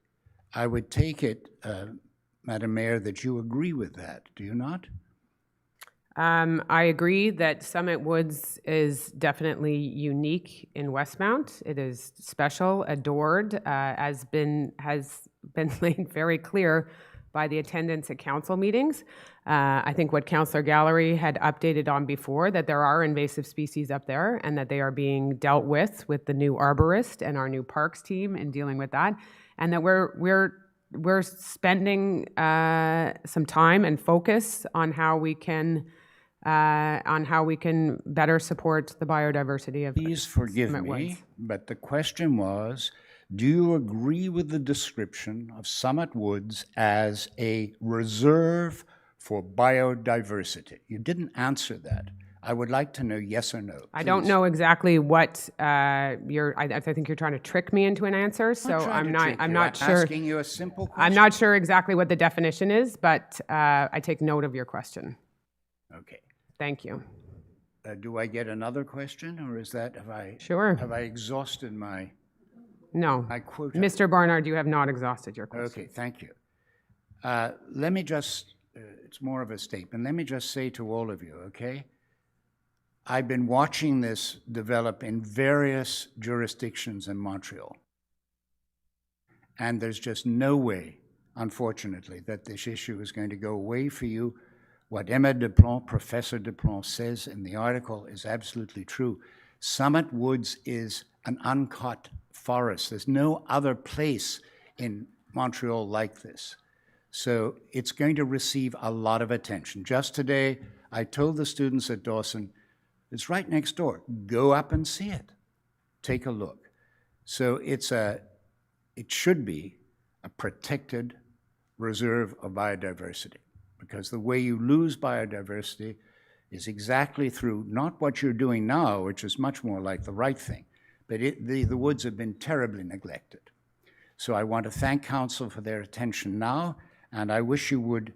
I would take it, Madam Mayor, that you agree with that, do you not? I agree that Summit Woods is definitely unique in Westmount. It is special, adored, has been made very clear by the attendance at council meetings. I think what Councillor Gallery had updated on before, that there are invasive species up there and that they are being dealt with the new arborist and our new parks team in dealing with that, and that we're spending some time and focus on how we can better support the biodiversity of Please forgive Summit me, Woods. but the question was, do you agree with the description of Summit Woods as a reserve for biodiversity? You didn't answer that. I would like to know yes or no. I don't know exactly what I think you're trying to trick me into an answer, so I'm not sure. Asking you a simple question. I'm not sure exactly what the definition is, but I take note of your question. Okay. Thank you. Do I get another question, or is that, have I exhausted my No. quota? Mr. Barnard, you have not exhausted your question. Okay, thank you. Let me just, it's more of a statement. Let me just say to all of you, okay? I've been watching this develop in various jurisdictions in Montreal. And there's just no way, unfortunately, that this issue is going to go away for you. What Emma Desplan, Professor Desplan, says in the article is absolutely true. Summit Woods is an uncut forest. There's no other place in Montreal like this. So it's going to receive a lot of attention. Just today, I told the students at Dawson, it's right next door. Go up and see it. Take a look. So it should be a protected reserve of biodiversity, because the way you lose biodiversity is exactly through not what you're doing now, which is much more like the right thing, but the woods have been terribly neglected. So I want to thank Council for their attention now, and I wish you would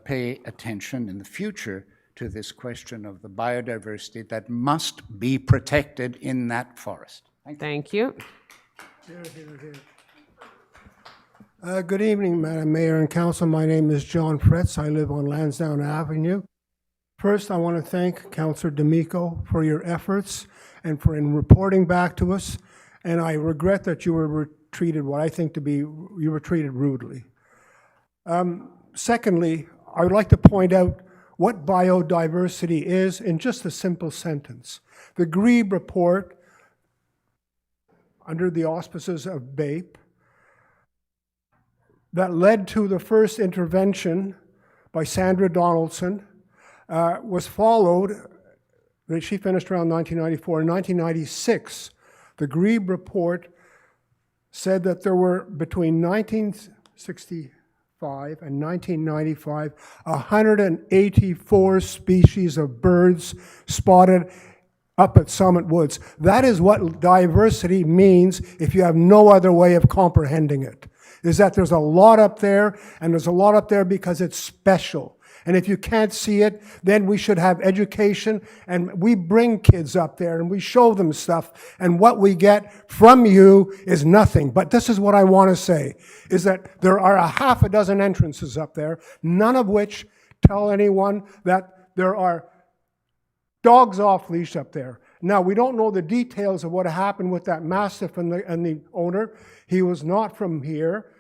pay attention in the future to this question of the biodiversity that must be protected in that forest. Thank you. Good evening, Madam Mayor and Council. My name is John Fretz. I live on Lansdowne Avenue. First, I want to thank Councillor D'Amico for your efforts and for reporting back to us. And I regret that you were treated what I think to be, you were treated rudely. Secondly, I would like to point out what biodiversity is in just a simple sentence. The Grebe report, under the auspices of BAPE, that led to the first intervention by Sandra Donaldson, was followed, she finished around 1994. In 1996, the Grebe report said that there were between 1965 and 1995, 184 species of birds spotted up at Summit Woods. That is what diversity means if you have no other way of comprehending it, is that there's a lot up there, and there's a lot up there because it's special. And if you can't see it, then we should have education, and we bring kids up there and we show them stuff, and what we get from you is nothing. But this is what I want to say, is that there are a half a dozen entrances up there, none of which tell anyone that there are dogs off leash up there. Now, we don't know the details of what happened with that Mastiff and the owner. He was not from here,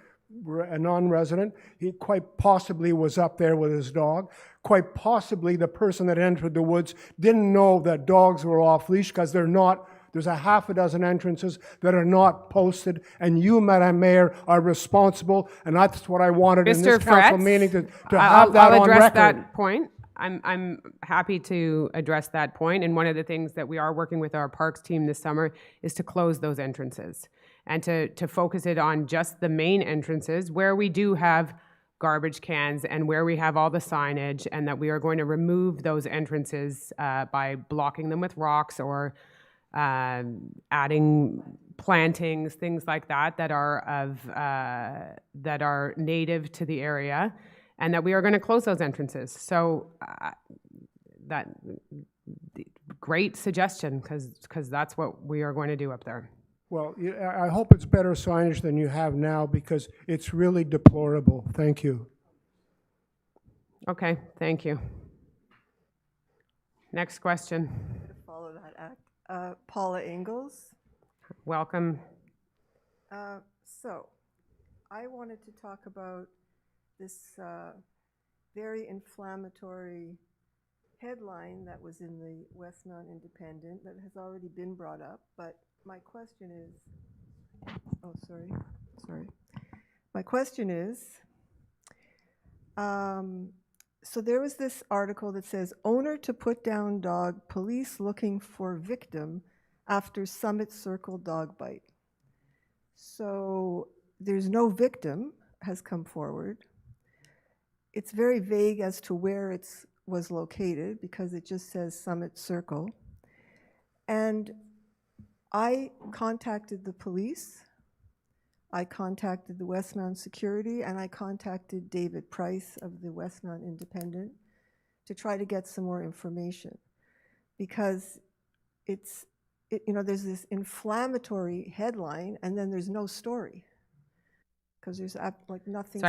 a non-resident. He quite possibly was up there with his dog. Quite possibly the person that entered the woods didn't know that dogs were off leash, because they're not. There's a half a dozen entrances that are not posted, and you, Madam Mayor, are responsible, and that's what I wanted in this council meeting, to have that on record. I'll address that point. I'm happy to address that point, and one of the things that we are working with our parks team this summer is to close those entrances and to focus it on just the main entrances where we do have garbage cans and where we have all the signage, and that we are going to remove those entrances by blocking them with rocks or adding plantings, things like that, that are native to the area, and that we are going to close those entrances. So great suggestion, because that's what we are going to do up there. Well, I hope it's better signage than you have now, because it's really deplorable. Thank you. Okay, thank you. Next question. Follow that act. Paula Ingalls. Welcome. So, I wanted to talk about this very inflammatory headline that was in the Westmount Independent that has already been brought up, but my question is, sorry. My question is, so there was this article that says, owner to put down dog, police looking for victim after Summit Circle dog bite. So there's no victim has come forward. It's very vague as to where it was located, because it just says Summit Circle. And I contacted the police, I contacted the Westmount Security, and I contacted David Price of the Westmount Independent to try to get some more information, because there's this inflammatory headline and then there's no story, because there's like nothing. So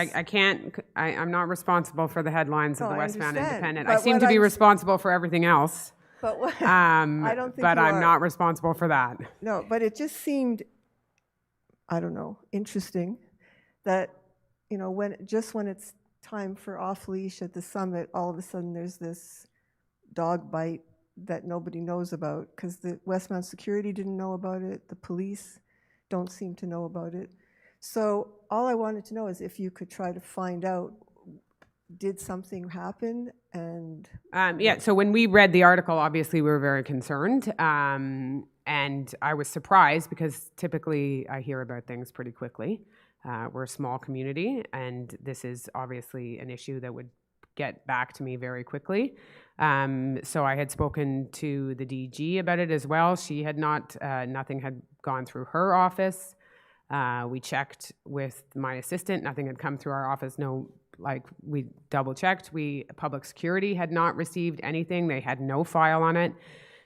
I'm not responsible for the headlines of the Westmount Independent. I But seem to be responsible for everything else. But what, I don't think but you I'm are. not responsible for that. No, but it just seemed, I don't know, interesting that, when it's time for off leash at the Summit, all of a sudden there's this dog bite that nobody knows about, because the Westmount Security didn't know about it, the police don't seem to know about it. So all I wanted to know is if you could try to find out, did something happen? And yeah, so when we read the article, obviously we were very concerned, and I was surprised, because typically I hear about things pretty quickly. We're a small community, and this is obviously an issue that would get back to me very quickly. So I had spoken to the DG about it as well. She had not, nothing had gone through her office. We checked with my assistant, nothing had come through our office. No, we double checked. Public Security had not received anything. They had no file on it.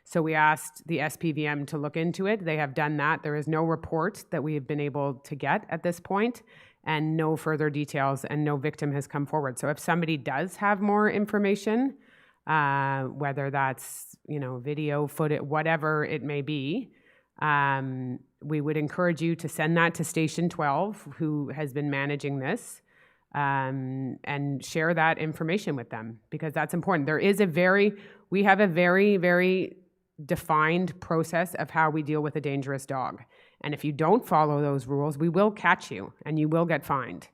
So we asked the SPVM to look into it. They have done that. There is no report that we have been able to get at this point, and no further details, and no victim has come forward. So if somebody does have more information, whether that's, video, footage, whatever it may be, we would encourage you to send that to Station 12, who has been managing this, and share that information with them, because that's important. We have a very, very defined process of how we deal with a dangerous dog. And if you don't follow those rules, we will catch you and you will get fined.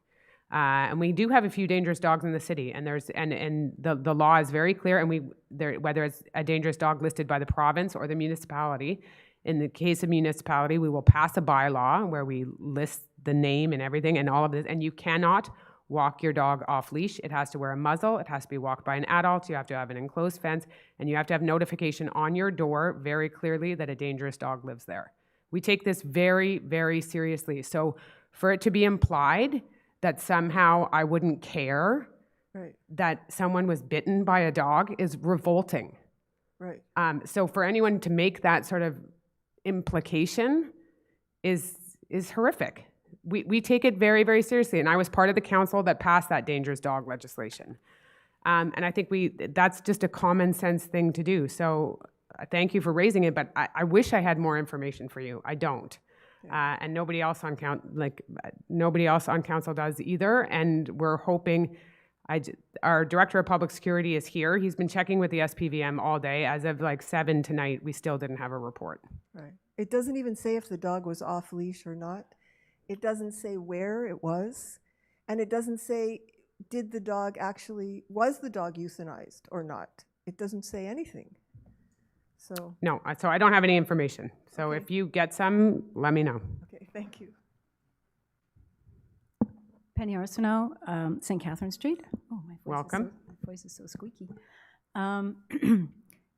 And we do have a few dangerous dogs in the city, and the law is very clear, and whether it's a dangerous dog listed by the province or the municipality, In the case of municipality, we will pass a bylaw where we list the name and everything and all of this, and you cannot walk your dog off leash. It has to wear a muzzle. It has to be walked by an adult. You have to have an enclosed fence, and you have to have notification on your door very clearly that a dangerous dog lives there. We take this very, very seriously. So for it to be implied that somehow I wouldn't care Right, that someone was bitten by a dog is revolting. right. So for anyone to make that sort of implication is horrific. We take it very, very seriously. And I was part of the council that passed that dangerous dog legislation. And I think that's just a common sense thing to do. So thank you for raising it, but I wish I had more information for you. I don't. And nobody else on council does either. And we're hoping, our Director of Public Security is here. He's been checking with the SPVM all day. As of like 7 tonight, we still didn't have a report. Right. It doesn't even say if the dog was off leash or not. It doesn't say where it was. And it doesn't say, was the dog euthanized or not? It doesn't say anything. So. No, so I don't have any information. So if you get some, let me know. Okay, thank you. Penny Arsenault, St. Catherine Street. Oh, my Welcome. Voice is so squeaky.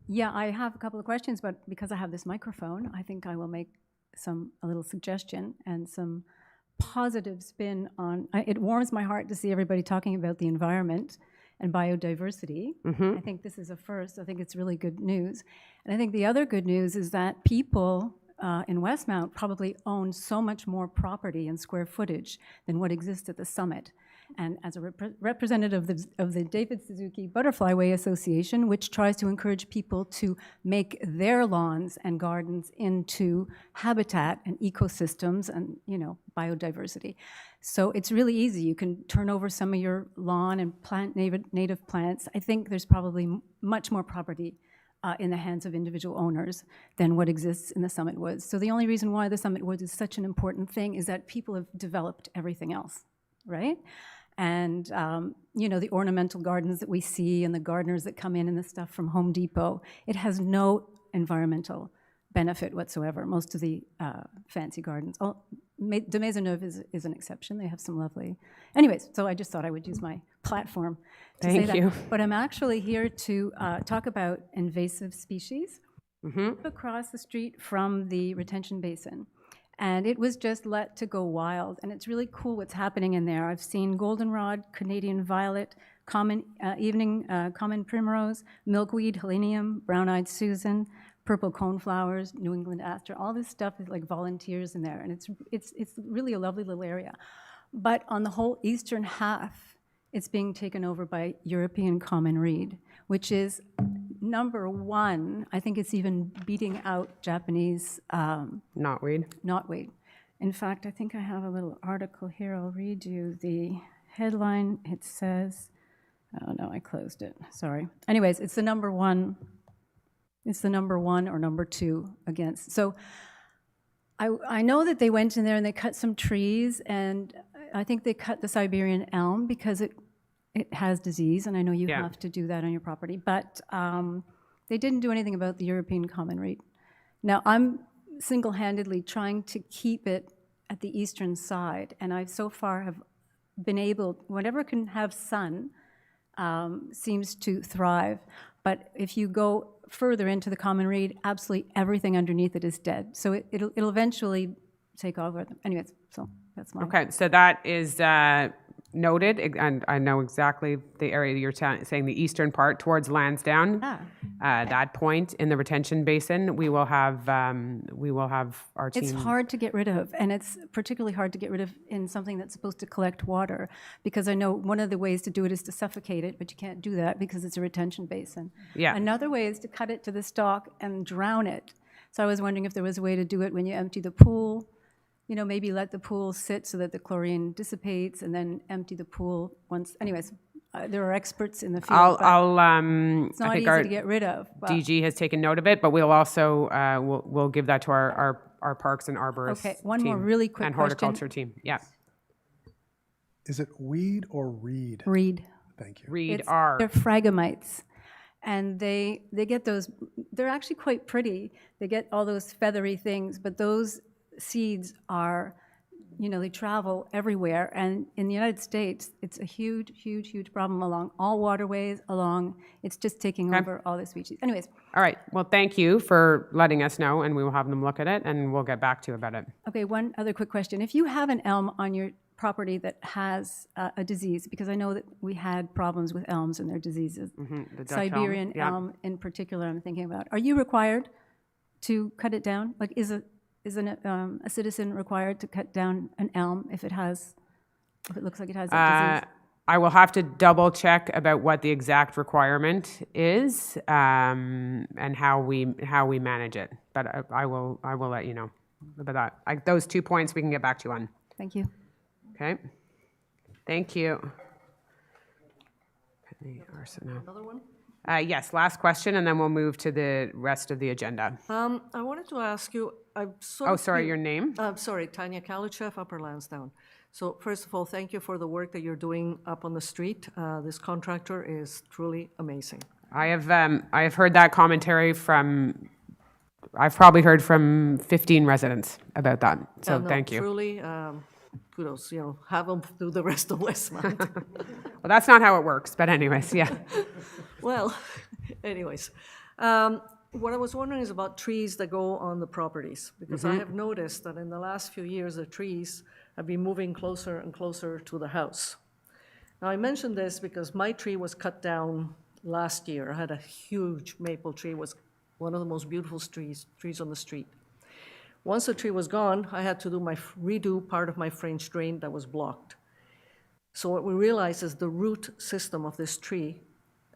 Yeah, I have a couple of questions, but because I have this microphone, I think I will make a little suggestion and some positive spin on. It warms my heart to see everybody talking about the environment and biodiversity. I think this is a first. I think it's really good news. And I think the other good news is that people in Westmount probably own so much more property and square footage than what exists at the summit. And as a representative of the David Suzuki Butterfly Way Association, which tries to encourage people to make their lawns and gardens into habitat and ecosystems and, biodiversity. So it's really easy. You can turn over some of your lawn and plant native plants. I think there's probably much more property in the hands of individual owners than what exists in the Summit Woods. So the only reason why the Summit Woods is such an important thing is that people have developed everything else, right? And, the ornamental gardens that we see and the gardeners that come in and the stuff from Home Depot, it has no environmental benefit whatsoever. Most of the fancy gardens. De Maisonneuve is an exception. They have some lovely... Anyways, so I just thought I would use my platform to say that. Thank you. But I'm actually here to talk about invasive species across the street from the retention basin. And it was just let to go wild. And it's really cool what's happening in there. I've seen goldenrod, Canadian violet, common primrose, milkweed, helenium, brown-eyed Susan, purple coneflowers, New England aster. All this stuff is like volunteers in there. And it's really a lovely little area. But on the whole eastern half, it's being taken over by European common reed, which is #1. I think it's even beating out Japanese knotweed. Knotweed. In fact, I think I have a little article here. I'll read you the headline. It says, oh no, I closed it. Sorry. Anyways, it's the #1. It's the #1 or #2 against. So I know that they went in there and they cut some trees, and I think they cut the Siberian elm because it has disease, and I know you have to do that on your property, but they didn't do anything about the European common reed. Now, I'm single-handedly trying to keep it at the eastern side, and I so far have been able, whatever can have sun seems to thrive, but if you go further into the common reed, absolutely everything underneath it is dead. So it'll eventually take over. Anyways, so that's my... Okay, so that is noted, and I know exactly the area you're saying, the eastern part towards Lansdowne. That point in the retention basin, we will have our team. It's hard to get rid of, and it's particularly hard to get rid of in something that's supposed to collect water, because I know one of the ways to do it is to suffocate it, but you can't do that because it's a retention basin. Yeah. Another way is to cut it to the stalk and drown it. So I was wondering if there was a way to do it when you empty the pool. Maybe let the pool sit so that the chlorine dissipates, and then empty the pool once. Anyways, there are experts in the field. It's not I think easy to get rid of. But DG has taken note of it, but we'll also we'll give that to our parks and arborists. Okay, one team more really quick and question. horticulture team. Yeah. Is it weed or reed? Reed. Thank you. Reed They're phragmites. And they get those, they're actually quite pretty. They get all those feathery things, but those seeds are, you know, they travel everywhere. And in the United States, it's a huge, huge, huge problem along all waterways, it's just taking over all the species. Anyways. All right. Well, thank you for letting us know, and we will have them look at it, and we'll get back to you about it. Okay, one other quick question. If you have an elm on your property that has a disease, because I know that we had problems with elms and their diseases, The Dutch Siberian yeah. elm in particular I'm thinking about, are you required to cut it down? Like, is a citizen required to cut down an elm if it looks like it has a disease? I will have to double check about what the exact requirement is, and how we manage it. But I will let you know about that. Those 2 points we can get back to you on. Thank you. Okay. Thank you. Another one? Yes, last question, and then we'll move to the rest of the agenda. I wanted to ask you, Sorry, your name? Sorry, Tanya Kalichev, Upper Lansdowne. So first of all, thank you for the work that you're doing up on the street. This contractor is truly amazing. I have heard that commentary from, I've probably heard from 15 residents about that, so Yeah, no, thank you. Truly, kudos, you know, have them do the rest of Westmount. Well, that's not how it works, but anyways, yeah. Well, anyways, what I was wondering is about trees that go on the properties, because I have noticed that in the last few years, the trees have been moving closer and closer to the house. Now, I mention this because my tree was cut down last year. I had a huge maple tree, was one of the most beautiful trees on the street. Once the tree was gone, I had to redo part of my French drain that was blocked. So what we realized is the root system of this tree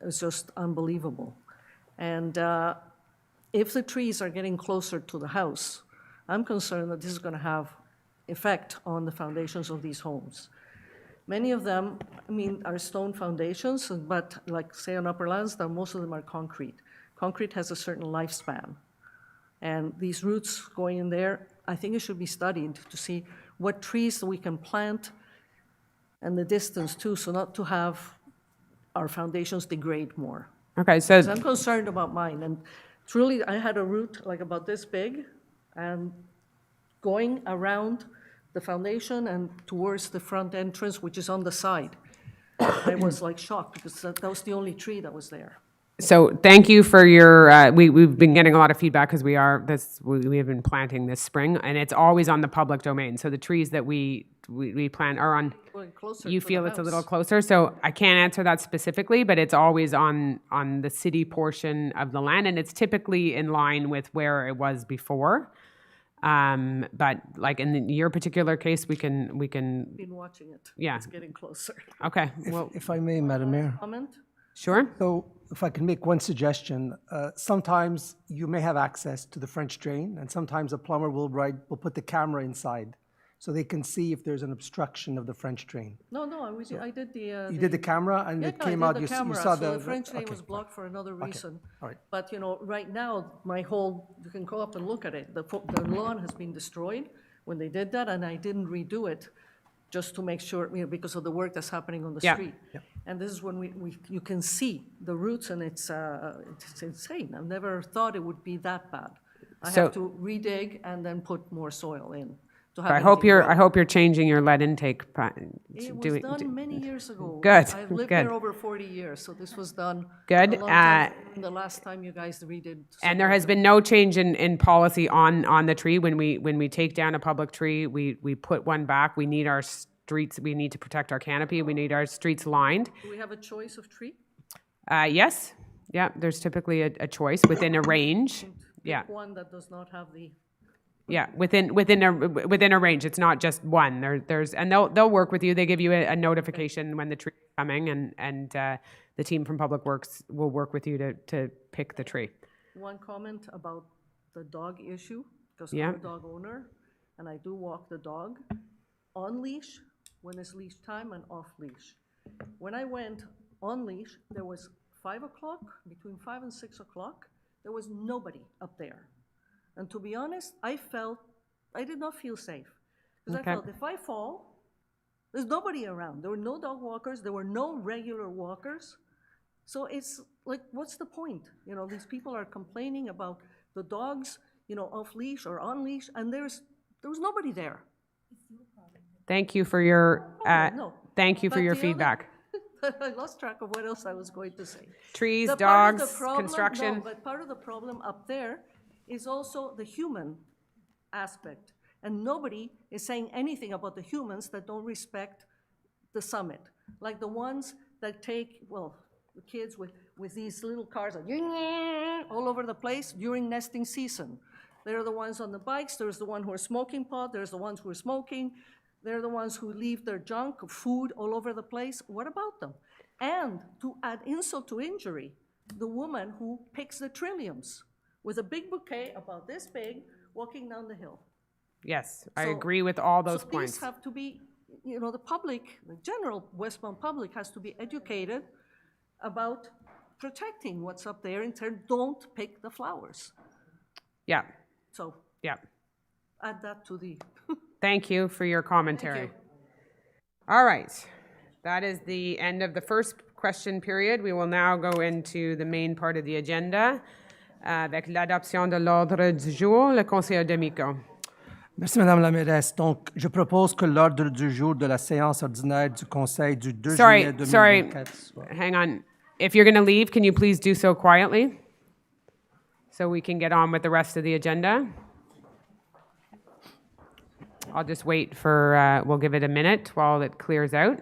is just unbelievable. And if the trees are getting closer to the house, I'm concerned that this is going to have effect on the foundations of these homes. Many of them, I mean, are stone foundations, but like say on Upper Lansdowne, most of them are concrete. Concrete has a certain lifespan. And these roots going in there, I think it should be studied to see what trees we can plant and the distance too, so not to have our foundations degrade more. Okay, so. 'Cause I'm concerned about mine. And truly, I had a root like about this big and going around the foundation and towards the front entrance, which is on the side. I was like shocked because that was the only tree that was there. So thank you for your, we've been getting a lot of feedback because we have been planting this spring, and it's always on the public domain. So the trees that we plant are on, you feel it's a little closer. So I can't answer that specifically, but it's always on the city portion of the land, and it's typically in line with where it was before. But like in your particular case, we can. Been watching it. Yeah. It's getting closer. Okay. Well, If I may, Madam Mayor. Comment? Sure. So if I can make one suggestion, sometimes you may have access to the French drain, and sometimes a plumber will put the camera inside so they can see if there's an obstruction of the French drain. No, I did the... You did the camera, and it came out, you saw the French drain was blocked for another reason. All right. But, you know, right now, you can go up and look at it. The lawn has been destroyed when they did that, and I didn't redo it just to make sure, you know, because of the work that's happening on the street. Yeah. And this is when you can see the roots, and it's insane. I've never thought it would be that bad. I have to redig and then put more soil in. I hope you're changing your lead intake. It was done many years ago. Good. I've lived there over 40 years, so this was done good. A long time, the last time you guys redid. And there has been no change in policy on the tree. When we take down a public tree, we put one back. We need our streets. We need to protect our canopy. We need our streets lined. Do we have a choice of tree? Yes. Yeah. There's typically a choice within a range. Yeah. One that does not have the. Yeah, within a range. It's not just one. There's and they'll work with you. They give you a notification when the tree is coming, and the team from Public Works will work with you to pick the tree. One comment about the dog issue, because I'm a dog owner, and I do walk the dog on leash when it's leash time and off leash. When I went on leash, there was 5 o'clock, between 5 and 6 o'clock, there was nobody up there. And to be honest, I did not feel safe. Because I felt if I fall, there's nobody around. There were no dog walkers. There were no regular walkers. So it's like, what's the point? You know, these people are complaining about the dogs, you know, off leash or on leash, and there was nobody there. Thank you for your, No. thank you for But your the other- feedback. I lost track of what else I was going to say. Trees, The part of dogs, the problem- construction. No, but part of the problem up there is also the human aspect. And nobody is saying anything about the humans that don't respect the summit. Like the ones that take, well, the kids with these little cars all over the place during nesting season. They're the ones on the bikes, there's the one who are smoking pot, there's the ones who are smoking, they're the ones who leave their junk, food all over the place. What about them? And to add insult to injury, the woman who picks the trilliums with a big bouquet about this big walking down the hill. Yes, I So- agree with all those so points. these have to be, you know, the public, the general Westmount public has to be educated about protecting what's up there in turn. Don't pick the flowers. Yeah, So yeah. add that to the. Thank you for your commentary. All right, that is the end of the first question period. We will now go into the main part of the agenda avec l'adoption de l'ordre du jour. Le conseiller D'Amico. Merci, Madame la mairesse. Donc, je propose que l'ordre du jour de la séance ordinaire du Conseil du 2 juillet 2024 soit... Hang on. If you're going to leave, can you please do so quietly so we can get on with the rest of the agenda? I'll just wait for, we'll give it a minute while it clears out.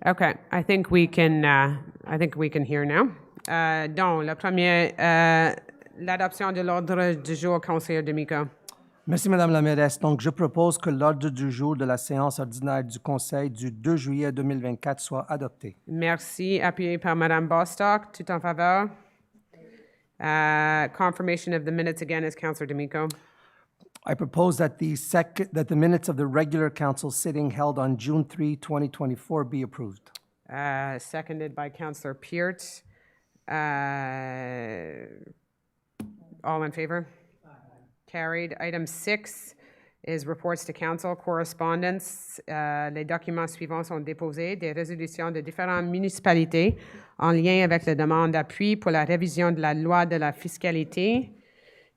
Okay, I think we can hear now. Donc, le premier, l'adoption de l'ordre du jour, conseiller D'Amico. Merci, Madame la mairesse. Donc, je propose que l'ordre du jour de la séance ordinaire du Conseil du 2 juillet 2024 soit adopté. Merci, appuyé par Madame Bostock. Tout en faveur? Confirmation of the minutes again is Councillor D'Amico. I propose that the minutes of the regular council sitting held on June 3, 2024 be approved. Seconded by Councillor Peart. All in favor? Carried. Item 6 is reports to council, correspondence. Les documents suivants sont déposés, des résolutions de différentes municipalités en lien avec la demande d'appui pour la révision de la loi de la fiscalité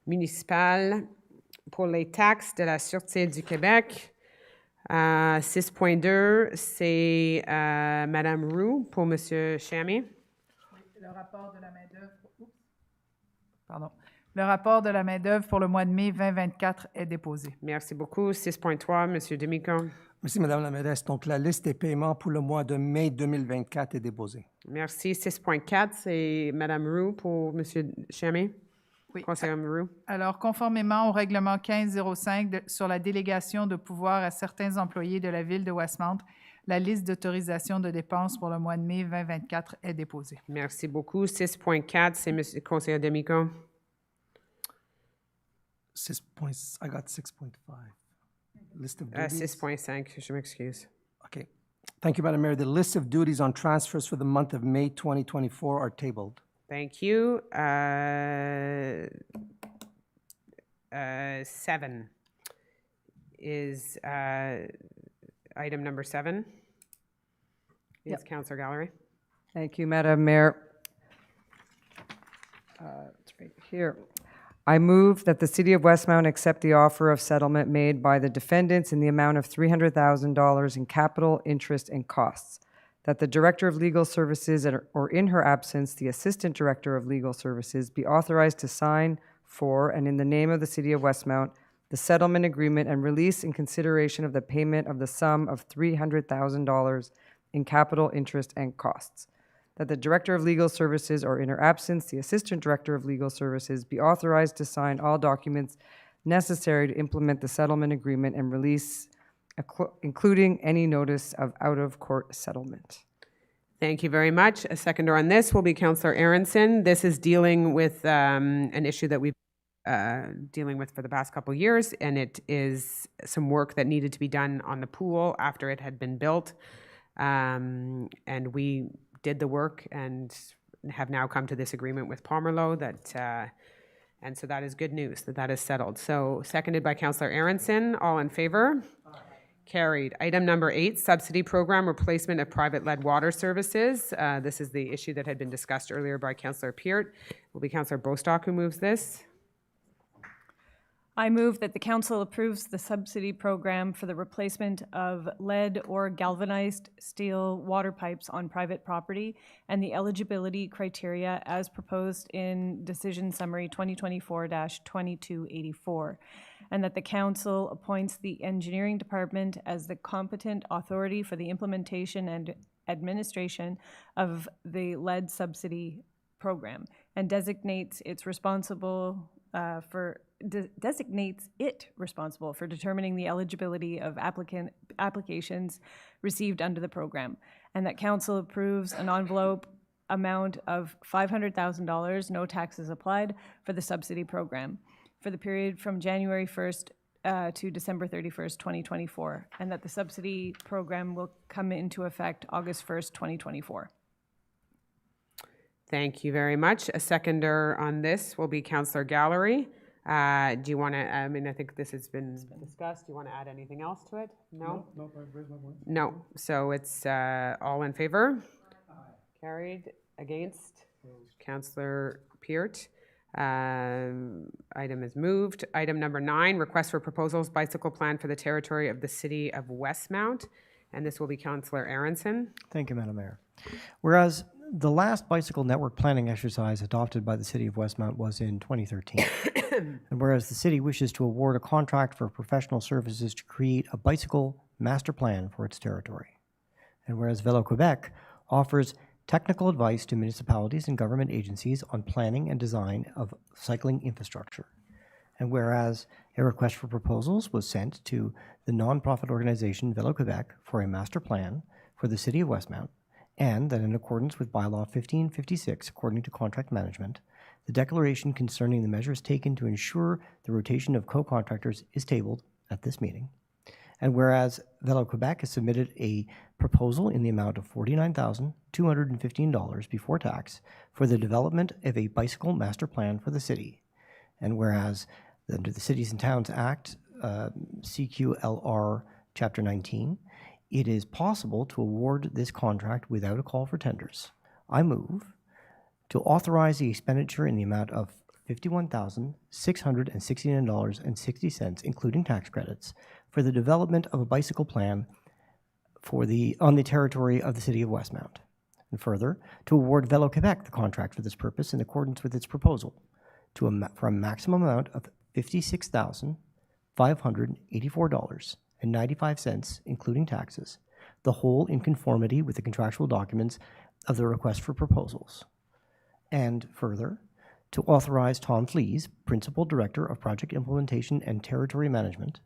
municipale pour les taxes de la Sûreté du Québec. 6.2, c'est Madame Roux pour Monsieur Chamy. Le rapport de la main-d'œuvre. Pardon. Le rapport de la main-d'œuvre pour le mois de mai 2024 est déposé. Merci beaucoup. 6.3, Monsieur D'Amico. Merci, Madame la mairesse. Donc, la liste des paiements pour le mois de mai 2024 est déposée. Merci. 6.4, c'est Madame Roux pour Monsieur Chamy. Oui. Conseiller Roux. Alors, conformément au règlement 1505 sur la délégation de pouvoir à certains employés de la Ville de Westmount, la liste d'autorisation de dépenses pour le mois de mai 2024 est déposée. Merci beaucoup. 6.4, c'est Monsieur Conseiller D'Amico. 6 points, I got 6.5. List of duties. 6.5, je m'excuse. Okay. Thank you, Madam Mayor. The list of duties on transfers for the month of May 2024 are tabled. Thank you. 7 is item number 7. Yes, Councillor Gallery. Thank you, Madam Mayor. It's right here. I move that the City of Westmount accept the offer of settlement made by the defendants in the amount of $300,000 in capital, interest, and costs, that the Director of Legal Services, or in her absence, the Assistant Director of Legal Services, be authorized to sign for and in the name of the City of Westmount the settlement agreement and release in consideration of the payment of the sum of $300,000 in capital, interest, and costs. That the Director of Legal Services, or in her absence, the Assistant Director of Legal Services, be authorized to sign all documents necessary to implement the settlement agreement and release, including any notice of out-of-court settlement. Thank you very much. A seconder on this will be Councillor Aronson. This is dealing with an issue that we've dealing with for the past couple of years, and it is some work that needed to be done on the pool after it had been built. And we did the work and have now come to this agreement with POMERLEAU that And so that is good news, that is settled. So seconded by Councillor Aronson. All in favor? Carried. Item number 8, subsidy program replacement of private-led water services. This is the issue that had been discussed earlier by Councillor Peart. It will be Councillor Bostock who moves this. I move that the council approves the subsidy program for the replacement of lead or galvanized steel water pipes on private property and the eligibility criteria as proposed in Decision Summary 2024-2284, and that the council appoints the engineering department as the competent authority for the implementation and administration of the lead subsidy program and designates it responsible for determining the eligibility of applications received under the program, and that council approves an envelope amount of $500,000, no taxes applied, for the subsidy program for the period from January 1st to December 31st, 2024, and that the subsidy program will come into effect August 1st, 2024. Thank you very much. A seconder on this will be Councillor Gallery. Do you want to, I think this has been discussed. Do you want to add anything else to it? No? No, I've raised my voice. No. So it's all in favor? Carried. Against? Councillor Peart. Item is moved. Item number 9, request for proposals, bicycle plan for the territory of the city of Westmount. And this will be Councillor Aronson. Thank you, Madam Mayor. Whereas the last bicycle network planning exercise adopted by the City of Westmount was in 2013. And whereas the city wishes to award a contract for professional services to create a bicycle master plan for its territory. And whereas Vélo Québec offers technical advice to municipalities and government agencies on planning and design of cycling infrastructure. And whereas a request for proposals was sent to the nonprofit organization Vélo Québec for a master plan for the City of Westmount, and that in accordance with Bylaw 1556, according to contract management, the declaration concerning the measures taken to ensure the rotation of co-contractors is tabled at this meeting. And whereas Vélo Québec has submitted a proposal in the amount of $49,215 before tax for the development of a bicycle master plan for the city. And whereas under the Cities and Towns Act, CQLR Chapter 19, it is possible to award this contract without a call for tenders. I move to authorize the expenditure in the amount of $51,669.60, including tax credits, for the development of a bicycle plan on the territory of the City of Westmount. And further, to award Vélo Québec the contract for this purpose in accordance with its proposal for a maximum amount of $56,584.95, including taxes, the whole in conformity with the contractual documents of the request for proposals. And further, to authorize Tom Flees, Principal Director of Project Implementation and Territory Management,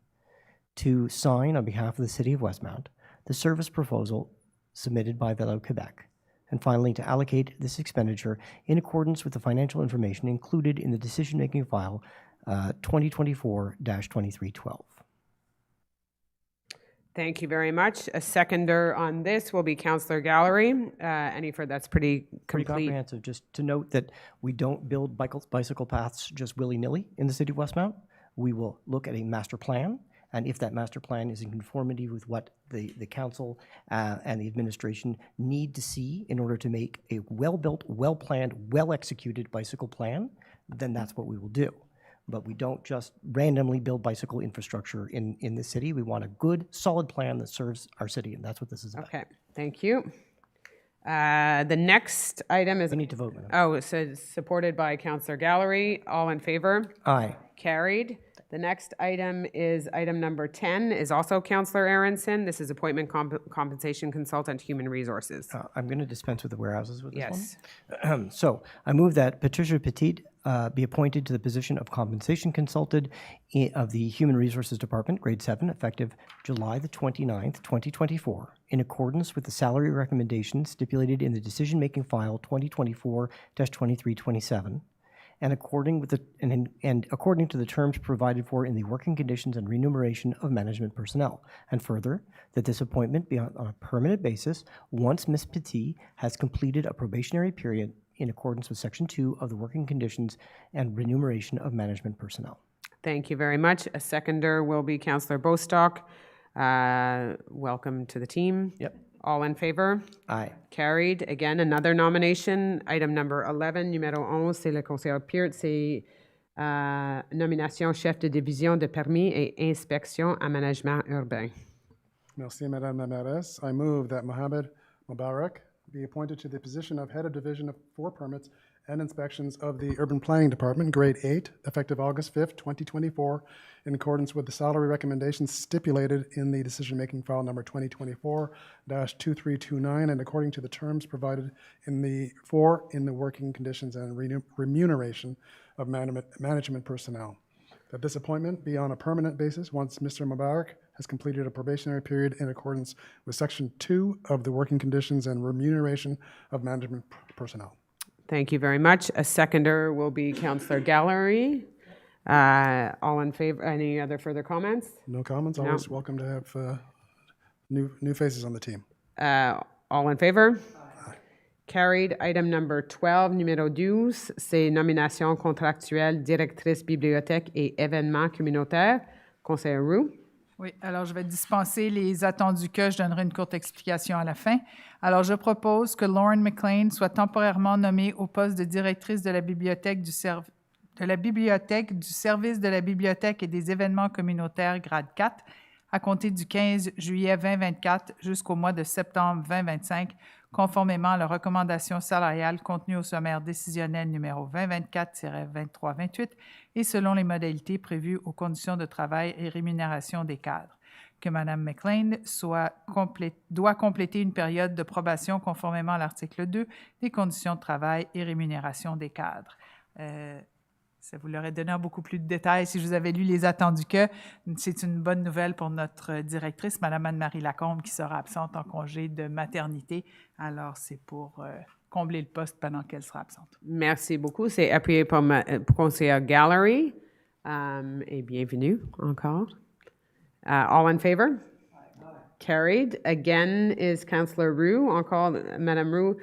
to sign on behalf of the City of Westmount the service proposal submitted by Vélo Québec. And finally, to allocate this expenditure in accordance with the financial information included in the decision-making file 2024-2312. Thank you very much. A seconder on this will be Councillor Gallery. Any further? That's pretty complete. Pretty comprehensive. Just to note that we don't build bicycle paths just willy-nilly in the City of Westmount. We will look at a master plan, and if that master plan is in conformity with what the council and the administration need to see in order to make a well-built, well-planned, well-executed bicycle plan, then that's what we will do. But we don't just randomly build bicycle infrastructure in the city. We want a good, solid plan that serves our city, and that's what this is about. Okay, thank you. The next item is... We need to vote, Madam. Oh, so it's supported by Councillor Gallery. All in favor? Aye. Carried. The next item is item number 10, is also Councillor Aronson. This is appointment compensation consultant, human resources. I'm going to dispense with the whereases with this Yes. one. So I move that Patricia Petit be appointed to the position of compensation consultant of the Human Resources Department, grade 7, effective July the 29th, 2024, in accordance with the salary recommendations stipulated in the decision-making file 2024-2327, and according to the terms provided for in the working conditions and remuneration of management personnel. And further, that this appointment be on a permanent basis once Ms. Petit has completed a probationary period in accordance with Section 2 of the working conditions and remuneration of management personnel. Thank you very much. A seconder will be Councillor Bostock. Welcome to the team. Yep. All in favor? Aye. Carried. Again, another nomination. Item number 11, numéro 11, c'est le conseiller PREMIÈRE, c'est nomination chef de division de permis et inspection aménagement urbain. Merci, Madame la Mairesse. I move that Mohamed Mubarak be appointed to the position of Head of Division for Permits and Inspections of the Urban Planning Department, Grade 8, effective August 5th, 2024, in accordance with the salary recommendations stipulated in the decision-making file number 2024-2329, and according to the terms provided in the working conditions and remuneration of management personnel. That this appointment be on a permanent basis once Mr. Mubarak has completed a probationary period in accordance with Section 2 of the working conditions and remuneration of management personnel. Thank you very much. A seconder will be Councillor Gallery. All in favor? Any other further comments? No comments. Always welcome to have new faces on the team. All in favor? Carried. Item number 12, numéro 12, c'est nomination contractuelle directrice bibliothèque et événements communautaires. Conseiller Roux. Oui, alors je vais dispenser les attendus que je donnerai une courte explication à la fin. Alors, je propose que Lauren McLean soit temporairement nommée au poste de directrice de la bibliothèque du service de la bibliothèque et des événements communautaires grade 4 à compter du 15 juillet 2024 jusqu'au mois de septembre 2025, conformément à la recommandation salariale contenue au sommaire décisionnel numéro 2024-2328 et selon les modalités prévues aux conditions de travail et rémunération des cadres. Que Mme McLean doit compléter une période de probation conformément à l'article 2 des conditions de travail et rémunération des cadres. Ça vous l'aurait donné en beaucoup plus de détails si je vous avais lu les attendus que. C'est une bonne nouvelle pour notre directrice, Mme Anne-Marie Lacombe, qui sera absente en congé de maternité. Alors, c'est pour combler le poste pendant qu'elle sera absente. Merci beaucoup. C'est appuyé par conseiller Gallery. Et bienvenue encore. All in favor? Carried. Again is Councillor Roux. Encore, Madame Roux.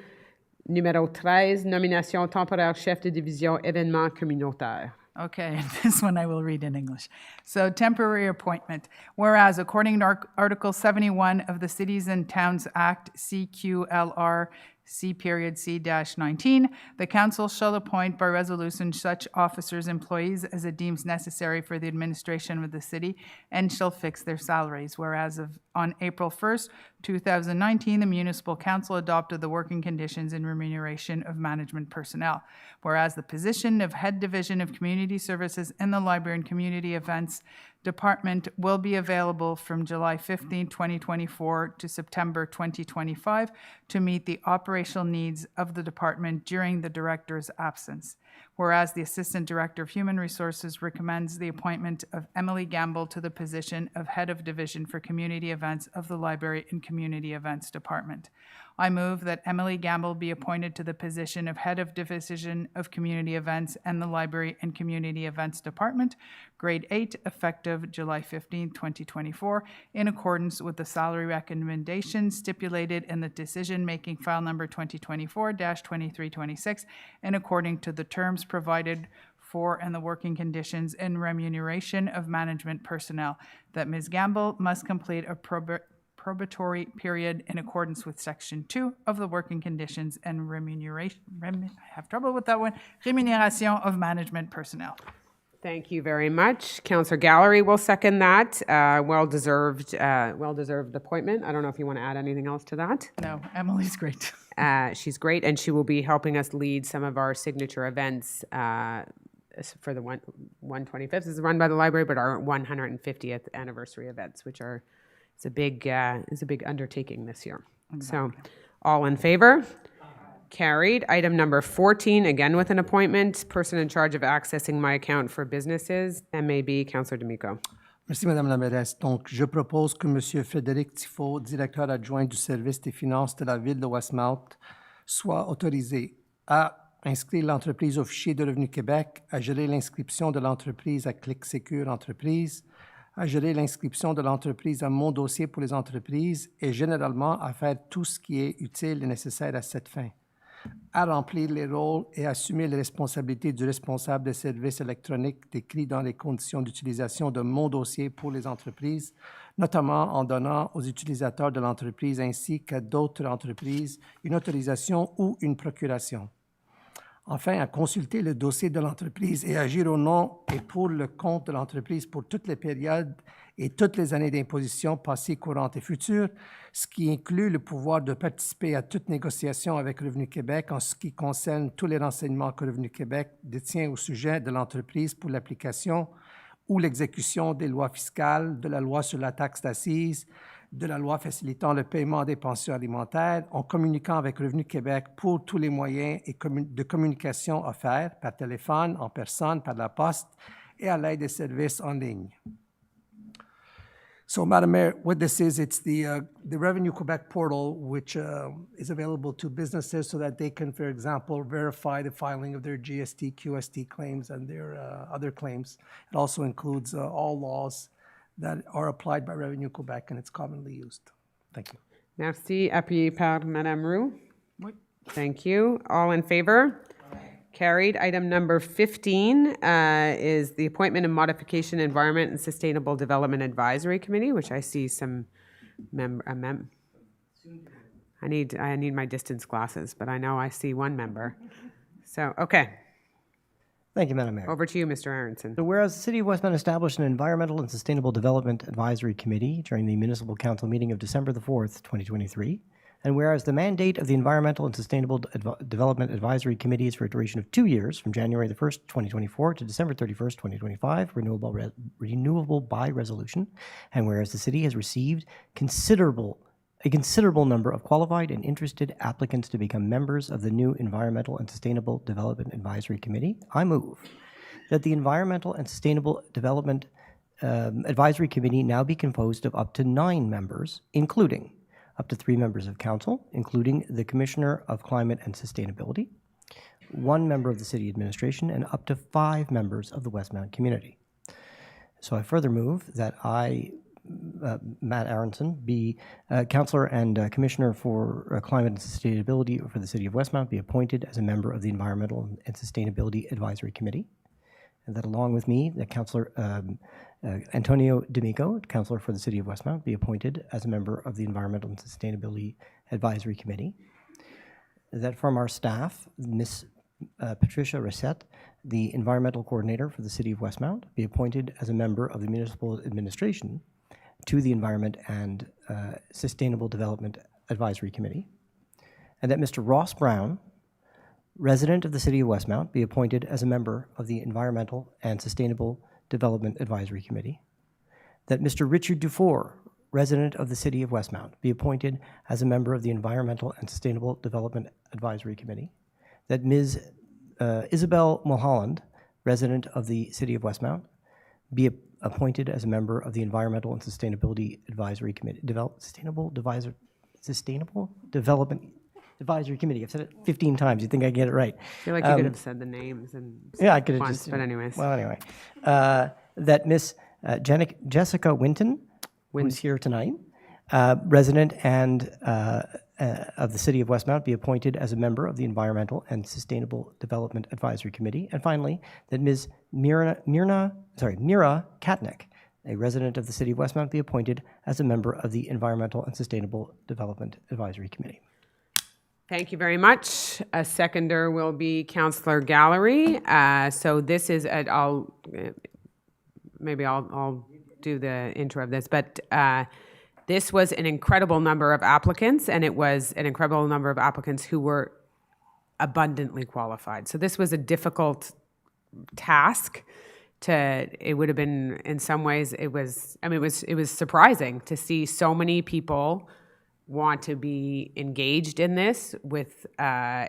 Numéro 13, nomination temporaire chef de division événements communautaires. Okay, this one I will read in English. So, temporary appointment. Whereas, according to Article 71 of the Cities and Towns Act, CQLR, C.C-19, the Council shall appoint by resolution such officers, employees as it deems necessary for the administration of the city and shall fix their salaries. Whereas on April 1st, 2019, the Municipal Council adopted the working conditions and remuneration of management personnel. Whereas the position of Head Division of Community Services in the Library and Community Events Department will be available from July 15, 2024 to September 2025 to meet the operational needs of the department during the director's absence. Whereas the Assistant Director of Human Resources recommends the appointment of Emily Gamble to the position of Head of Division for Community Events of the Library and Community Events Department. I move that Emily Gamble be appointed to the position of Head of Division of Community Events and the Library and Community Events Department, Grade 8, effective July 15, 2024, in accordance with the salary recommendations stipulated in the decision-making file number 2024-2326, and according to the terms provided for and the working conditions and remuneration of management personnel, that Ms. Gamble must complete a probatory period in accordance with Section 2 of the working conditions and remuneration, I have trouble with that one, remuneration of management personnel. Thank you very much. Councillor Gallery will second that. Well-deserved appointment. I don't know if you want to add anything else to that. No, Emily's great. She's great, and she will be helping us lead some of our signature events for the 125th. This is run by the library, but our 150th anniversary events, which are it's a big undertaking this year. Exactly. So, all in favor? Carried. Item number 14, again with an appointment, person in charge of accessing my account for businesses, MAB, Councillor D'Amico. Merci, Madame la Mairesse. Donc, je propose que M. Frédéric Tifo, directeur adjoint du service des finances de la Ville de Westmount, soit autorisé à inscrire l'entreprise au fichier de Revenu Québec, à gérer l'inscription de l'entreprise à Clic Sécure Entreprise, à gérer l'inscription de l'entreprise à Mon dossier pour les entreprises et généralement à faire tout ce qui est utile et nécessaire à cette fin, à remplir les rôles et assumer les responsabilités du responsable des services électroniques décrits dans les conditions d'utilisation de Mon dossier pour les entreprises, notamment en donnant aux utilisateurs de l'entreprise ainsi qu'à d'autres entreprises une autorisation ou une procuration. Enfin, à consulter le dossier de l'entreprise et agir au nom et pour le compte de l'entreprise pour toutes les périodes et toutes les années d'imposition passées, courantes et futures, ce qui inclut le pouvoir de participer à toute négociation avec Revenu Québec en ce qui concerne tous les renseignements que Revenu Québec détient au sujet de l'entreprise pour l'application ou l'exécution des lois fiscales, de la loi sur la taxe d'assises, de la loi facilitant le paiement des pensions alimentaires, en communiquant avec Revenu Québec pour tous les moyens de communication offerts par téléphone, en personne, par la poste et à l'aide des services en ligne. So, Madam Mayor, what this is, it's the Revenue Quebec portal, which is available to businesses so that they can, for example, verify the filing of their GST, QST claims and their other claims. It also includes all laws that are applied by Revenue Quebec, and it's commonly used. Thank you. Merci. Appuyé par Madame Roux. Oui. Thank you. All in favor? Carried. Item number 15 is the Appointment and Modification Environment and Sustainable Development Advisory Committee, which I see some I need my distance glasses, but I know I see one member. So, okay. Thank you, Madam Mayor. Over to you, Mr. Aronson. So whereas the City of Westmount established an Environmental and Sustainable Development Advisory Committee during the Municipal Council meeting of December the 4th, 2023, and whereas the mandate of the Environmental and Sustainable Development Advisory Committee is for a duration of 2 years, from January the 1st, 2024 to December 31st, 2025, renewable by resolution, and whereas the City has received a considerable number of qualified and interested applicants to become members of the new Environmental and Sustainable Development Advisory Committee, I move that the Environmental and Sustainable Development Advisory Committee now be composed of up to 9 members, including up to 3 members of council, including the Commissioner of Climate and Sustainability, 1 member of the City Administration, and up to 5 members of the Westmount community. So I further move that Matt Aronson, be Councillor and Commissioner for Climate and Sustainability for the City of Westmount, be appointed as a member of the Environmental and Sustainability Advisory Committee. And that along with me, that Councillor Antonio D'Amico, Councillor for the City of Westmount, be appointed as a member of the Environmental and Sustainability Advisory Committee. That from our staff, Ms. Patricia Rissette, the Environmental Coordinator for the City of Westmount, be appointed as a member of the Municipal Administration to the Environment and Sustainable Development Advisory Committee, and that Mr. Ross Brown, resident of the City of Westmount, be appointed as a member of the Environmental and Sustainable Development Advisory Committee, that Mr. Richard Dufour, resident of the City of Westmount, be appointed as a member of the Environmental and Sustainable Development Advisory Committee, that Ms. Isabel Mulholland, resident of the City of Westmount, be appointed as a member of the Environmental and Sustainability Advisory Committee, Sustainable Development Advisory Committee. I've said it 15 times. You think I get it right? I feel like you could have said the names and yeah, I could have once, just. but anyways. Well, anyway, that Miss Jessica Winton, who's here tonight, resident and of the City of Westmount, be appointed as a member of the Environmental and Sustainable Development Advisory Committee, and finally, that Ms. Mira Katnick, a resident of the City of Westmount, be appointed as a member of the Environmental and Sustainable Development Advisory Committee. Thank you very much. A seconder will be Councillor Gallery. So this is, I'll do the intro of this, but this was an incredible number of applicants, and it was an incredible number of applicants who were abundantly qualified. So this was a difficult task. It would have been, in some ways, it was surprising to see so many people want to be engaged in this with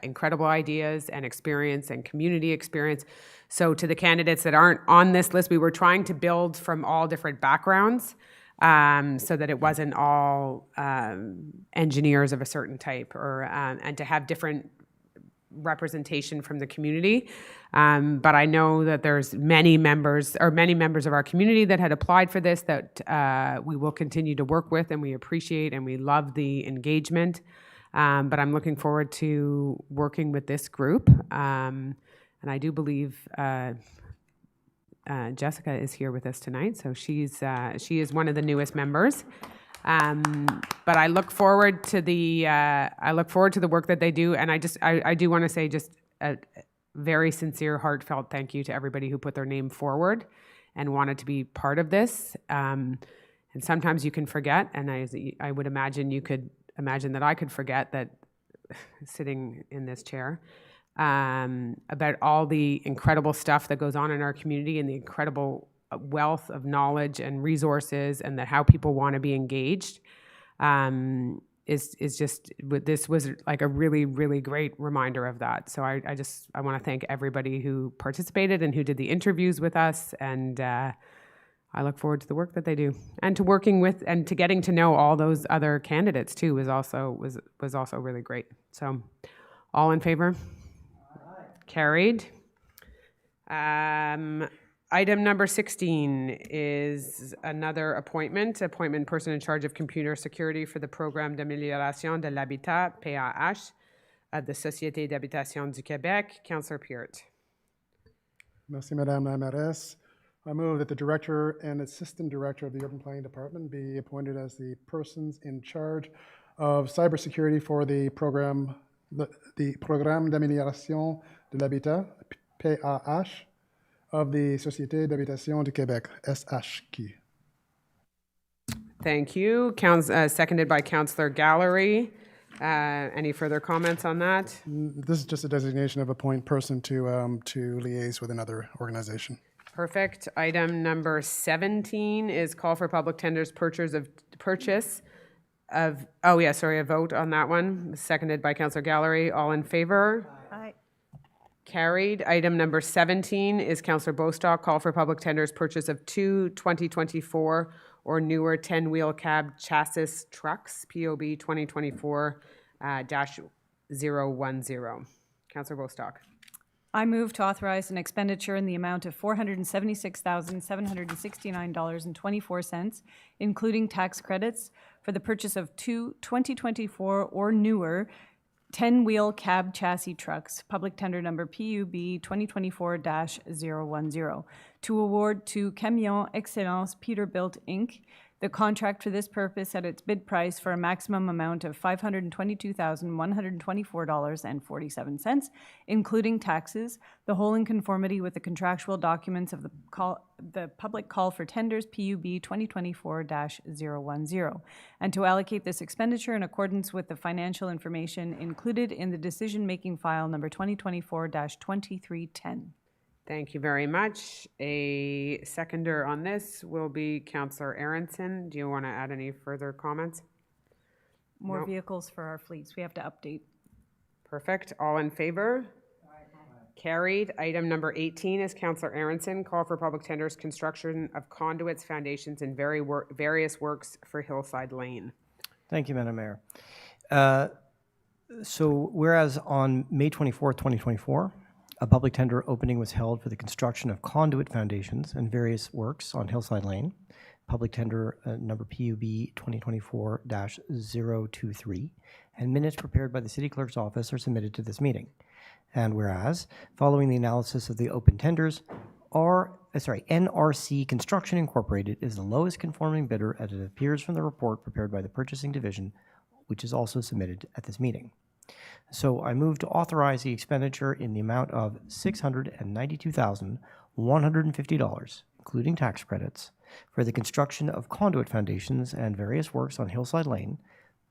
incredible ideas and experience and community experience. So to the candidates that aren't on this list, we were trying to build from all different backgrounds so that it wasn't all engineers of a certain type, or and to have different representation from the community. But I know that there's many members of our community that had applied for this that we will continue to work with, and we appreciate and we love the engagement. But I'm looking forward to working with this group. And I do believe Jessica is here with us tonight, so she is one of the newest members. But I look forward to the work that they do, and I do want to say just a very sincere, heartfelt thank you to everybody who put their name forward and wanted to be part of this. And sometimes you can forget, and I would imagine you could imagine that I could forget that sitting in this chair. About all the incredible stuff that goes on in our community and the incredible wealth of knowledge and resources, and that how people want to be engaged is just, this was like a really, really great reminder of that. So I want to thank everybody who participated and who did the interviews with us, and I look forward to the work that they do, and to working with and to getting to know all those other candidates too was also really great. So all in favor? Carried. Item number 16 is another appointment person in charge of computer security for the Programme d'amélioration de l'habitat, PAH, of the Société d'habitation du Québec. Councillor Peart. Merci, Madame la Mairesse. I move that the Director and Assistant Director of the Urban Planning Department be appointed as the persons in charge of cybersecurity for the Programme d'amélioration de l'habitat, PAH, of the Société d'habitation du Québec, SHQ. Thank you. Seconded by Councillor Gallery. Any further comments on that? This is just a designation of a point person to liaise with another organization. Perfect. Item number 17 is call for public tenders a vote on that one. Seconded by Councillor Gallery. All in favor? Aye. Carried. Item number 17 is Councillor Bostock, call for public tenders purchase of 2 2024 or newer 10-wheel cab chassis trucks, POB 2024-010. Councillor Bostock. I move to authorize an expenditure in the amount of $476,769.24, including tax credits, for the purchase of 2 2024 or newer 10-wheel cab chassis trucks, public tender number PUB 2024-010, to award to Camions Excellence Peterbilt, Inc., the contract for this purpose at its bid price for a maximum amount of $522,124.47, including taxes, the whole in conformity with the contractual documents of the public call for tenders PUB 2024-010, and to allocate this expenditure in accordance with the financial information included in the decision-making file number 2024-2310. Thank you very much. A seconder on this will be Councillor Aronson. Do you want to add any further comments? More No. vehicles for our fleets. We have to update. Perfect. All in favor? Carried. Item number 18 is Councillor Aronson, call for public tenders, construction of conduits, foundations, and various works for Hillside Lane. Thank you, Madam Mayor. So whereas on May 24th, 2024, a public tender opening was held for the construction of conduit foundations and various works on Hillside Lane, public tender number PUB 2024-023, and minutes prepared by the City Clerk's Office are submitted to this meeting. And whereas, following the analysis of the open tenders, NRC Construction Incorporated is the lowest conforming bidder as it appears from the report prepared by the Purchasing Division, which is also submitted at this meeting. So I move to authorize the expenditure in the amount of $692,150, including tax credits, for the construction of conduit foundations and various works on Hillside Lane,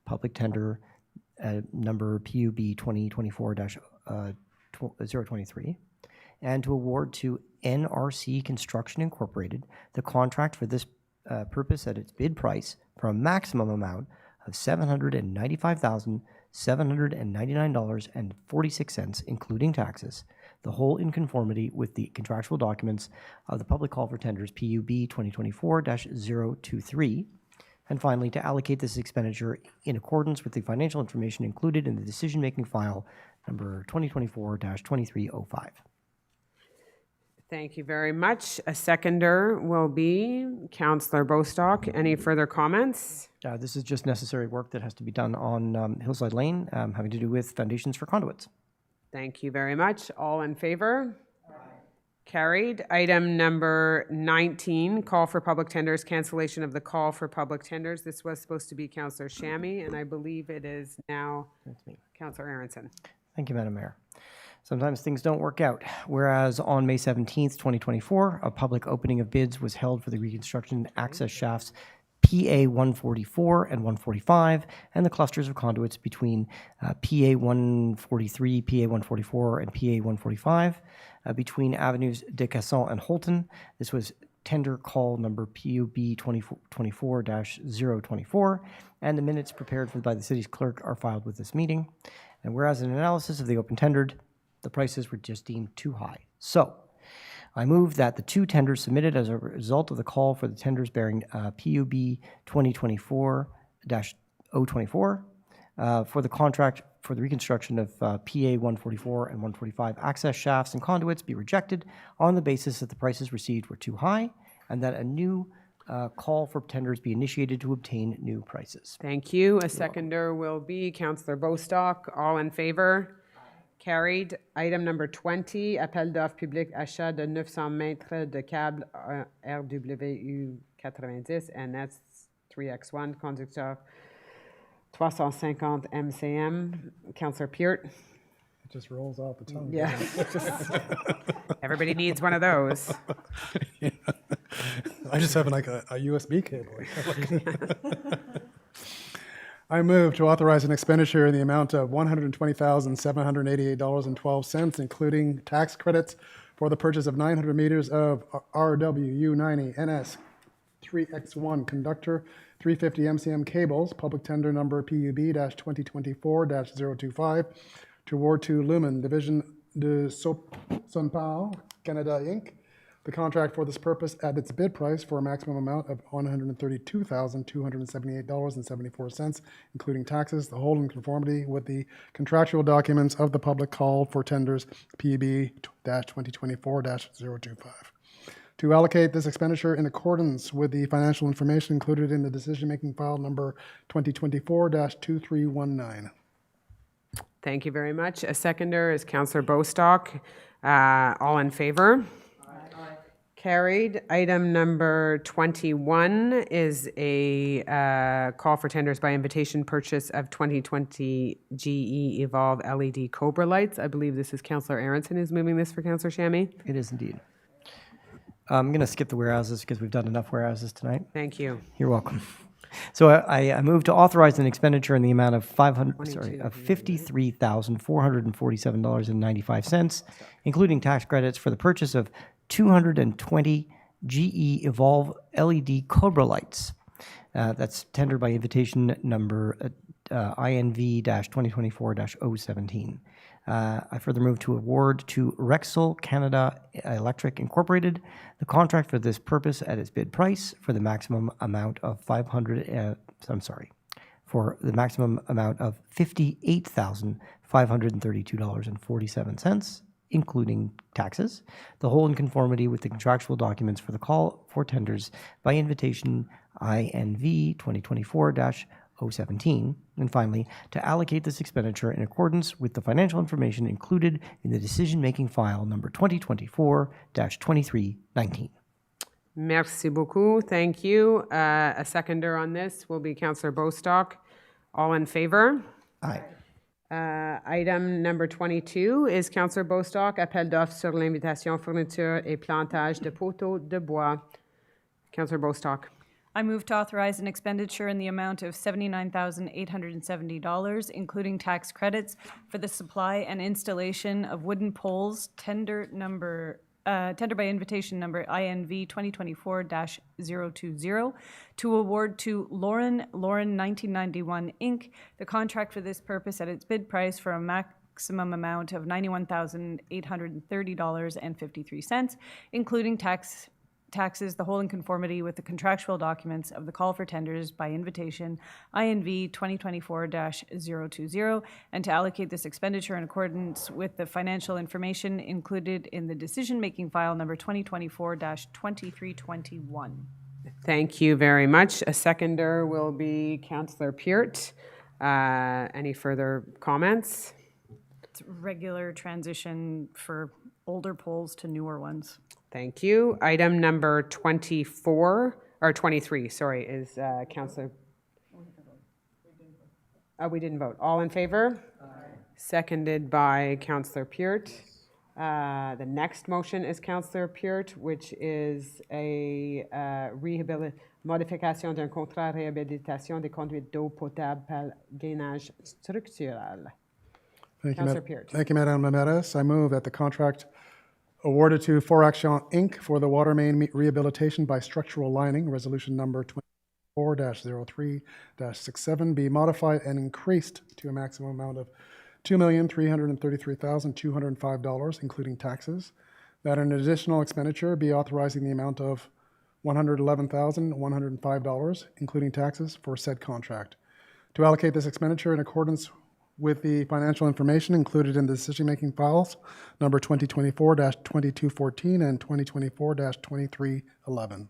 public tender number PUB 2024-023, and to award to NRC Construction Incorporated the contract for this purpose at its bid price for a maximum amount of $795,799.46, including taxes, the whole in conformity with the contractual documents of the public call for tenders PUB 2024-023, And finally, to allocate this expenditure in accordance with the financial information included in the decision-making file number 2024-2305. Thank you very much. A seconder will be Councillor Bostock. Any further comments? This is just necessary work that has to be done on Hillside Lane, having to do with foundations for conduits. Thank you very much. All in favor? Carried. Item number 19, call for public tenders, cancellation of the call for public tenders. This was supposed to be Councillor Shammy, and I believe it is now Councillor Aronson. Thank you, Madam Mayor. Sometimes things don't work out. Whereas on May 17th, 2024, a public opening of bids was held for the reconstruction access shafts PA 144 and 145, and the clusters of conduits between PA 143, PA 144, and PA 145 between avenues de Casson and Holton. This was tender call number PUB 24-024, and the minutes prepared by the city's clerk are filed with this meeting. And whereas an analysis of the open tendered, the prices were just deemed too high. So I move that the two tenders submitted as a result of the call for the tenders bearing PUB 2024-024 for the contract for the reconstruction of PA 144 and 145 access shafts and conduits be rejected on the basis that the prices received were too high, and that a new call for tenders be initiated to obtain new prices. Thank you. A seconder will be Councillor Bostock. All in favor? Carried. Item number 20, appel d'offres public achat de 900 mètres de câble RWU 90 NS 3X1, conducteur 350 MCM. Councillor Peart. It just rolls off the tongue. Yeah. Everybody needs one of those. Yeah. I just have like a USB cable. I move to authorize an expenditure in the amount of $120,788.12, including tax credits for the purchase of 900 meters of RWU 90 NS 3X1 conductor 350 MCM cables, public tender number PUB-2024-025, to award to Lumen Division de Sonpal Canada Inc. the contract for this purpose at its bid price for a maximum amount of $132,278.74, including taxes, the whole in conformity with the contractual documents of the public call for tenders PUB-2024-025. To allocate this expenditure in accordance with the financial information included in the decision-making file number 2024-2319. Thank you very much. A seconder is Councillor Bostock. All in favor? Carried. Item number 21 is a call for tenders by invitation purchase of 2020 GE Evolve LED Cobra lights. I believe this is Councillor Aronson who's moving this for Councillor Shammy. It is indeed. I'm going to skip the whereases because we've done enough whereases tonight. Thank you. You're welcome. So I move to authorize an expenditure in the amount of $53,447.95, including tax credits for the purchase of 220 GE Evolve LED Cobra lights. That's tendered by invitation number INV-2024-017. I further move to award to Rexel Canada Electric Incorporated the contract for this purpose at its bid price for the maximum amount of $58,532.47, including taxes, the whole in conformity with the contractual documents for the call for tenders by invitation INV 2024-017, and finally, to allocate this expenditure in accordance with the financial information included in the decision-making file number 2024-2319. Merci beaucoup. Thank you. A seconder on this will be Councillor Bostock. All in favor? Aye. Item number 22 is Councillor Bostock, appel d'offres sur l'invitation, fourniture et plantage de poteaux de bois. Councillor Bostock. I move to authorize an expenditure in the amount of $79,870, including tax credits, for the supply and installation of wooden poles, tender by invitation number INV 2024-020, to award to Lauren 1991 Inc. the contract for this purpose at its bid price for a maximum amount of $91,830.53, including taxes, the whole in conformity with the contractual documents of the call for tenders by invitation, INV 2024-020, and to allocate this expenditure in accordance with the financial information included in the decision-making file number 2024-2321. Thank you very much. A seconder will be Councillor Peart. Any further comments? It's regular transition for older polls to newer ones. Thank you. Item number 24, or 23, sorry, is Councillor. We didn't vote. All in favor? Aye. Seconded by Councillor Peart. The next motion is Councillor Peart, which is a modification d'un contrat réhabilitation des conduites d'eau potable par gainage structural. Thank Councillor Peart. Thank you, Madame la Mairesse. I move that the contract awarded to Foraction Inc. for the water main rehabilitation by structural lining, resolution number 24-03-67, be modified and increased to a maximum amount of $2,333,205, including taxes. That an additional expenditure be authorizing the amount of $111,105, including taxes, for said contract. To allocate this expenditure in accordance with the financial information included in the decision-making files, number 2024-2214 and 2024-2311.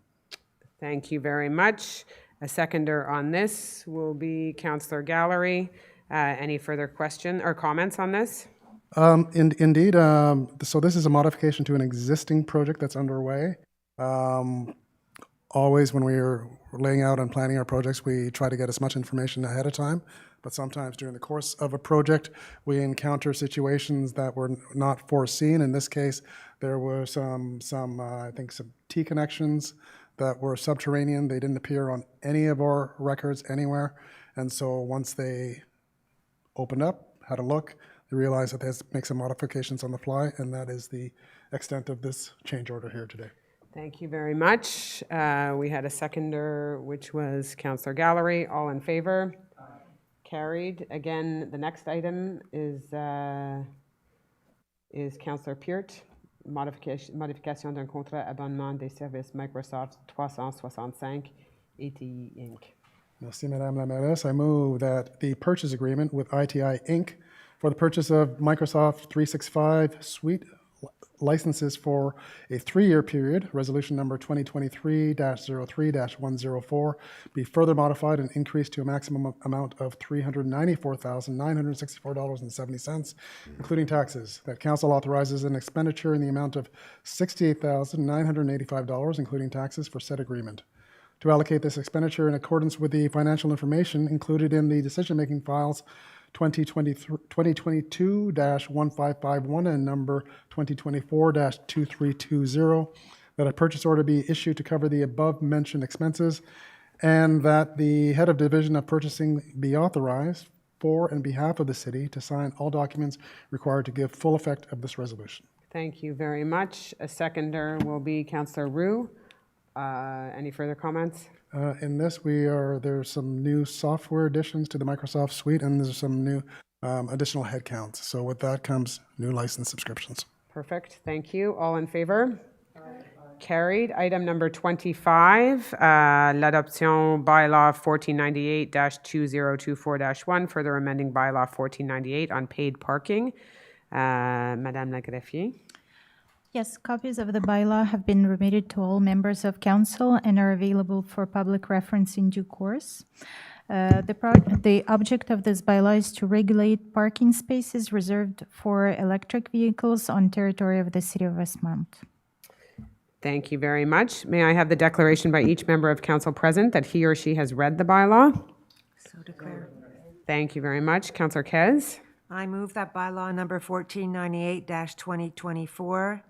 Thank you very much. A seconder on this will be Councillor Gallery. Any further question or comments on this? Indeed. So this is a modification to an existing project that's underway. Always when we're laying out and planning our projects, we try to get as much information ahead of time. But sometimes during the course of a project, we encounter situations that were not foreseen. In this case, there were some T connections that were subterranean. They didn't appear on any of our records anywhere. And so once they opened up, had a look, they realized that they had to make some modifications on the fly, and that is the extent of this change order here today. Thank you very much. We had a seconder, which was Councillor Gallery. All in favor? Aye. Carried. Again, the next item is Councillor Peart. Modification d'un contrat abonnement des services Microsoft 365 ETI Inc. Merci, Madame la Mairesse. I move that the purchase agreement with ITI Inc. for the purchase of Microsoft 365 Suite licenses for a 3-year period, resolution number 2023-03-104, be further modified and increased to a maximum amount of $394,964.70, including taxes. That council authorizes an expenditure in the amount of $68,985, including taxes, for said agreement. To allocate this expenditure in accordance with the financial information included in the decision-making files 2022-1551 and number 2024-2320, that a purchase order be issued to cover the above-mentioned expenses, and that the head of division of purchasing be authorized for and behalf of the city to sign all documents required to give full effect of this resolution. Thank you very much. A seconder will be Councillor Roux. Any further comments? In this, there's some new software additions to the Microsoft Suite, and there's some new additional headcounts. So with that comes new license subscriptions. Perfect. Thank you. All in favor? Aye. Carried. Item number 25, l'adoption bylaw 1498-2024-1, further amending bylaw 1498 on paid parking. Madame la Greffier. Yes, copies of the bylaw have been remitted to all members of council and are available for public reference in due course. The object of this bylaw is to regulate parking spaces reserved for electric vehicles on territory of the city of Westmount. Thank you very much. May I have the declaration by each member of council present that he or she has read the bylaw? So declare. Thank you very much. Councillor Kez. I move that bylaw number 1498-2024-1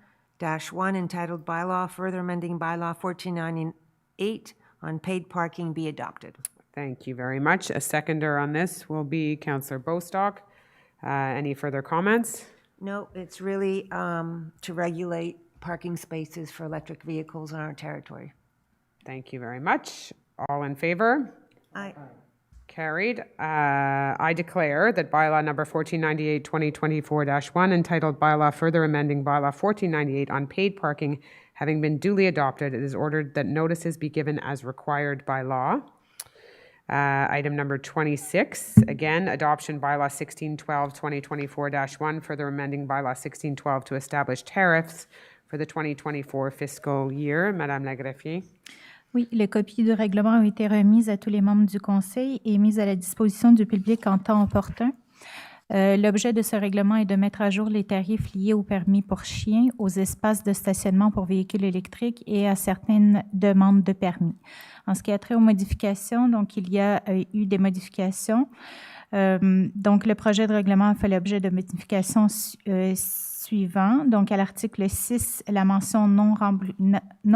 entitled Bylaw Further Amending Bylaw 1498 on Paid Parking be adopted. Thank you very much. A seconder on this will be Councillor Bostock. Any further comments? No, it's really to regulate parking spaces for electric vehicles on our territory. Thank you very much. All in favor? Aye. Carried. I declare that bylaw number 1498-2024-1, entitled Bylaw Further Amending Bylaw 1498 on Paid Parking, having been duly adopted, it is ordered that notices be given as required by law. Item number 26, again, adoption bylaw 1612-2024-1, further amending bylaw 1612 to establish tariffs for the 2024 fiscal year. Madame la greffier. Oui, les copies du règlement ont été remises à tous les membres du Conseil et mises à la disposition du public en temps opportun. L'objet de ce règlement est de mettre à jour les tarifs liés aux permis pour chiens, aux espaces de stationnement pour véhicules électriques et à certaines demandes de permis. En ce qui a trait aux modifications, donc il y a eu des modifications. Donc le projet de règlement a fait l'objet de modifications suivantes. Donc à l'article 6, la mention non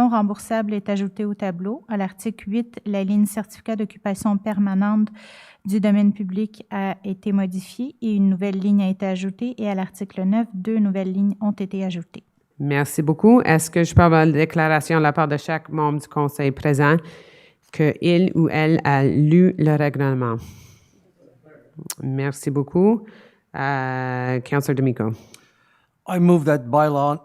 remboursable est ajoutée au tableau. À l'article 8, la ligne certificat d'occupation permanente du domaine public a été modifiée et une nouvelle ligne a été ajoutée. Et à l'article 9, 2 nouvelles lignes ont été ajoutées. Merci beaucoup. Est-ce que je peux avoir une déclaration de la part de chaque membre du Conseil présent qu'il ou elle a lu le règlement? Merci beaucoup. Councillor D'Amico. I move that bylaw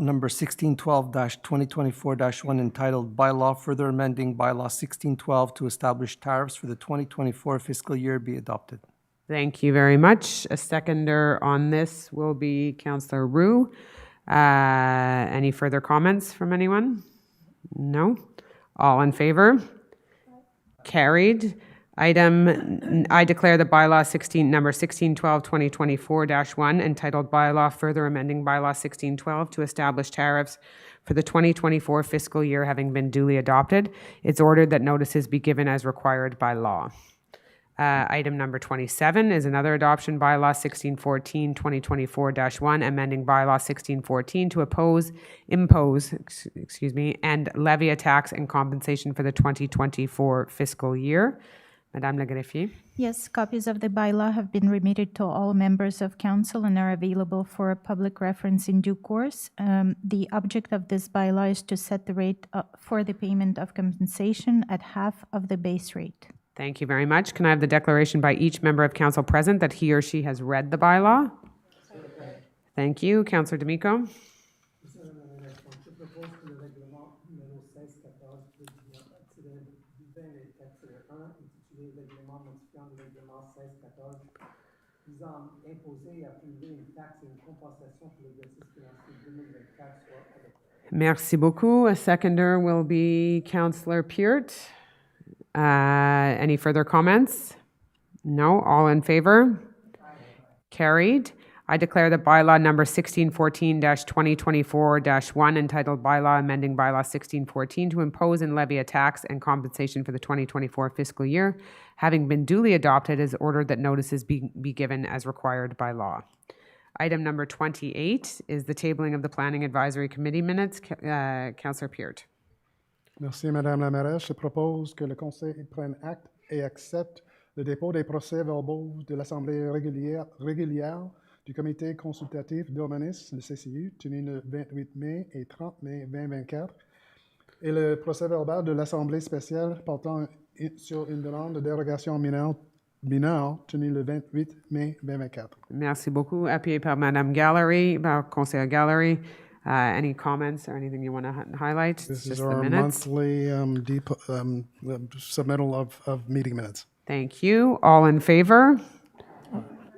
number 1612-2024-1, entitled Bylaw Further Amending Bylaw 1612 to establish tariffs for the 2024 fiscal year be adopted. Thank you very much. A seconder on this will be Councillor Roux. Any further comments from anyone? No? All in favor? Carried. I declare the bylaw number 1612-2024-1, entitled Bylaw Further Amending Bylaw 1612 to establish tariffs for the 2024 fiscal year having been duly adopted. It's ordered that notices be given as required by law. Item number 27 is another adoption bylaw 1614-2024-1, amending bylaw 1614 to impose, and levy a tax and compensation for the 2024 fiscal year. Madame la greffier. Yes, copies of the bylaw have been remitted to all members of council and are available for public reference in due course. The object of this bylaw is to set the rate for the payment of compensation at half of the base rate. Thank you very much. Can I have the declaration by each member of council present that he or she has read the bylaw? Thank you. Councillor D'Amico. Merci beaucoup. A seconder will be Councillor Peart. Any further comments? No? All in favor? Carried. I declare that bylaw number 1614-2024-1, entitled Bylaw Amending Bylaw 1614 to impose and levy a tax and compensation for the 2024 fiscal year, having been duly adopted, is ordered that notices be given as required by law. Item number 28 is the tabling of the Planning Advisory Committee minutes. Councillor Peart. Merci, Madame la mairesse. Je propose que le Conseil prenne acte et accepte le dépôt des procès-verbaux de l'Assemblée régulière du Comité consultatif d'urbanisme, le CCU, tenu le 28 mai et 30 mai 2024, et le procès-verbal de l'Assemblée spéciale portant sur une demande de dérogation mineure, tenu le 28 mai 2024. Merci beaucoup. Appuyé par Madame Gallery, par Conseil Gallery. Any comments or anything you want to highlight? This is our monthly submittal of meeting minutes. Thank you. All in favor?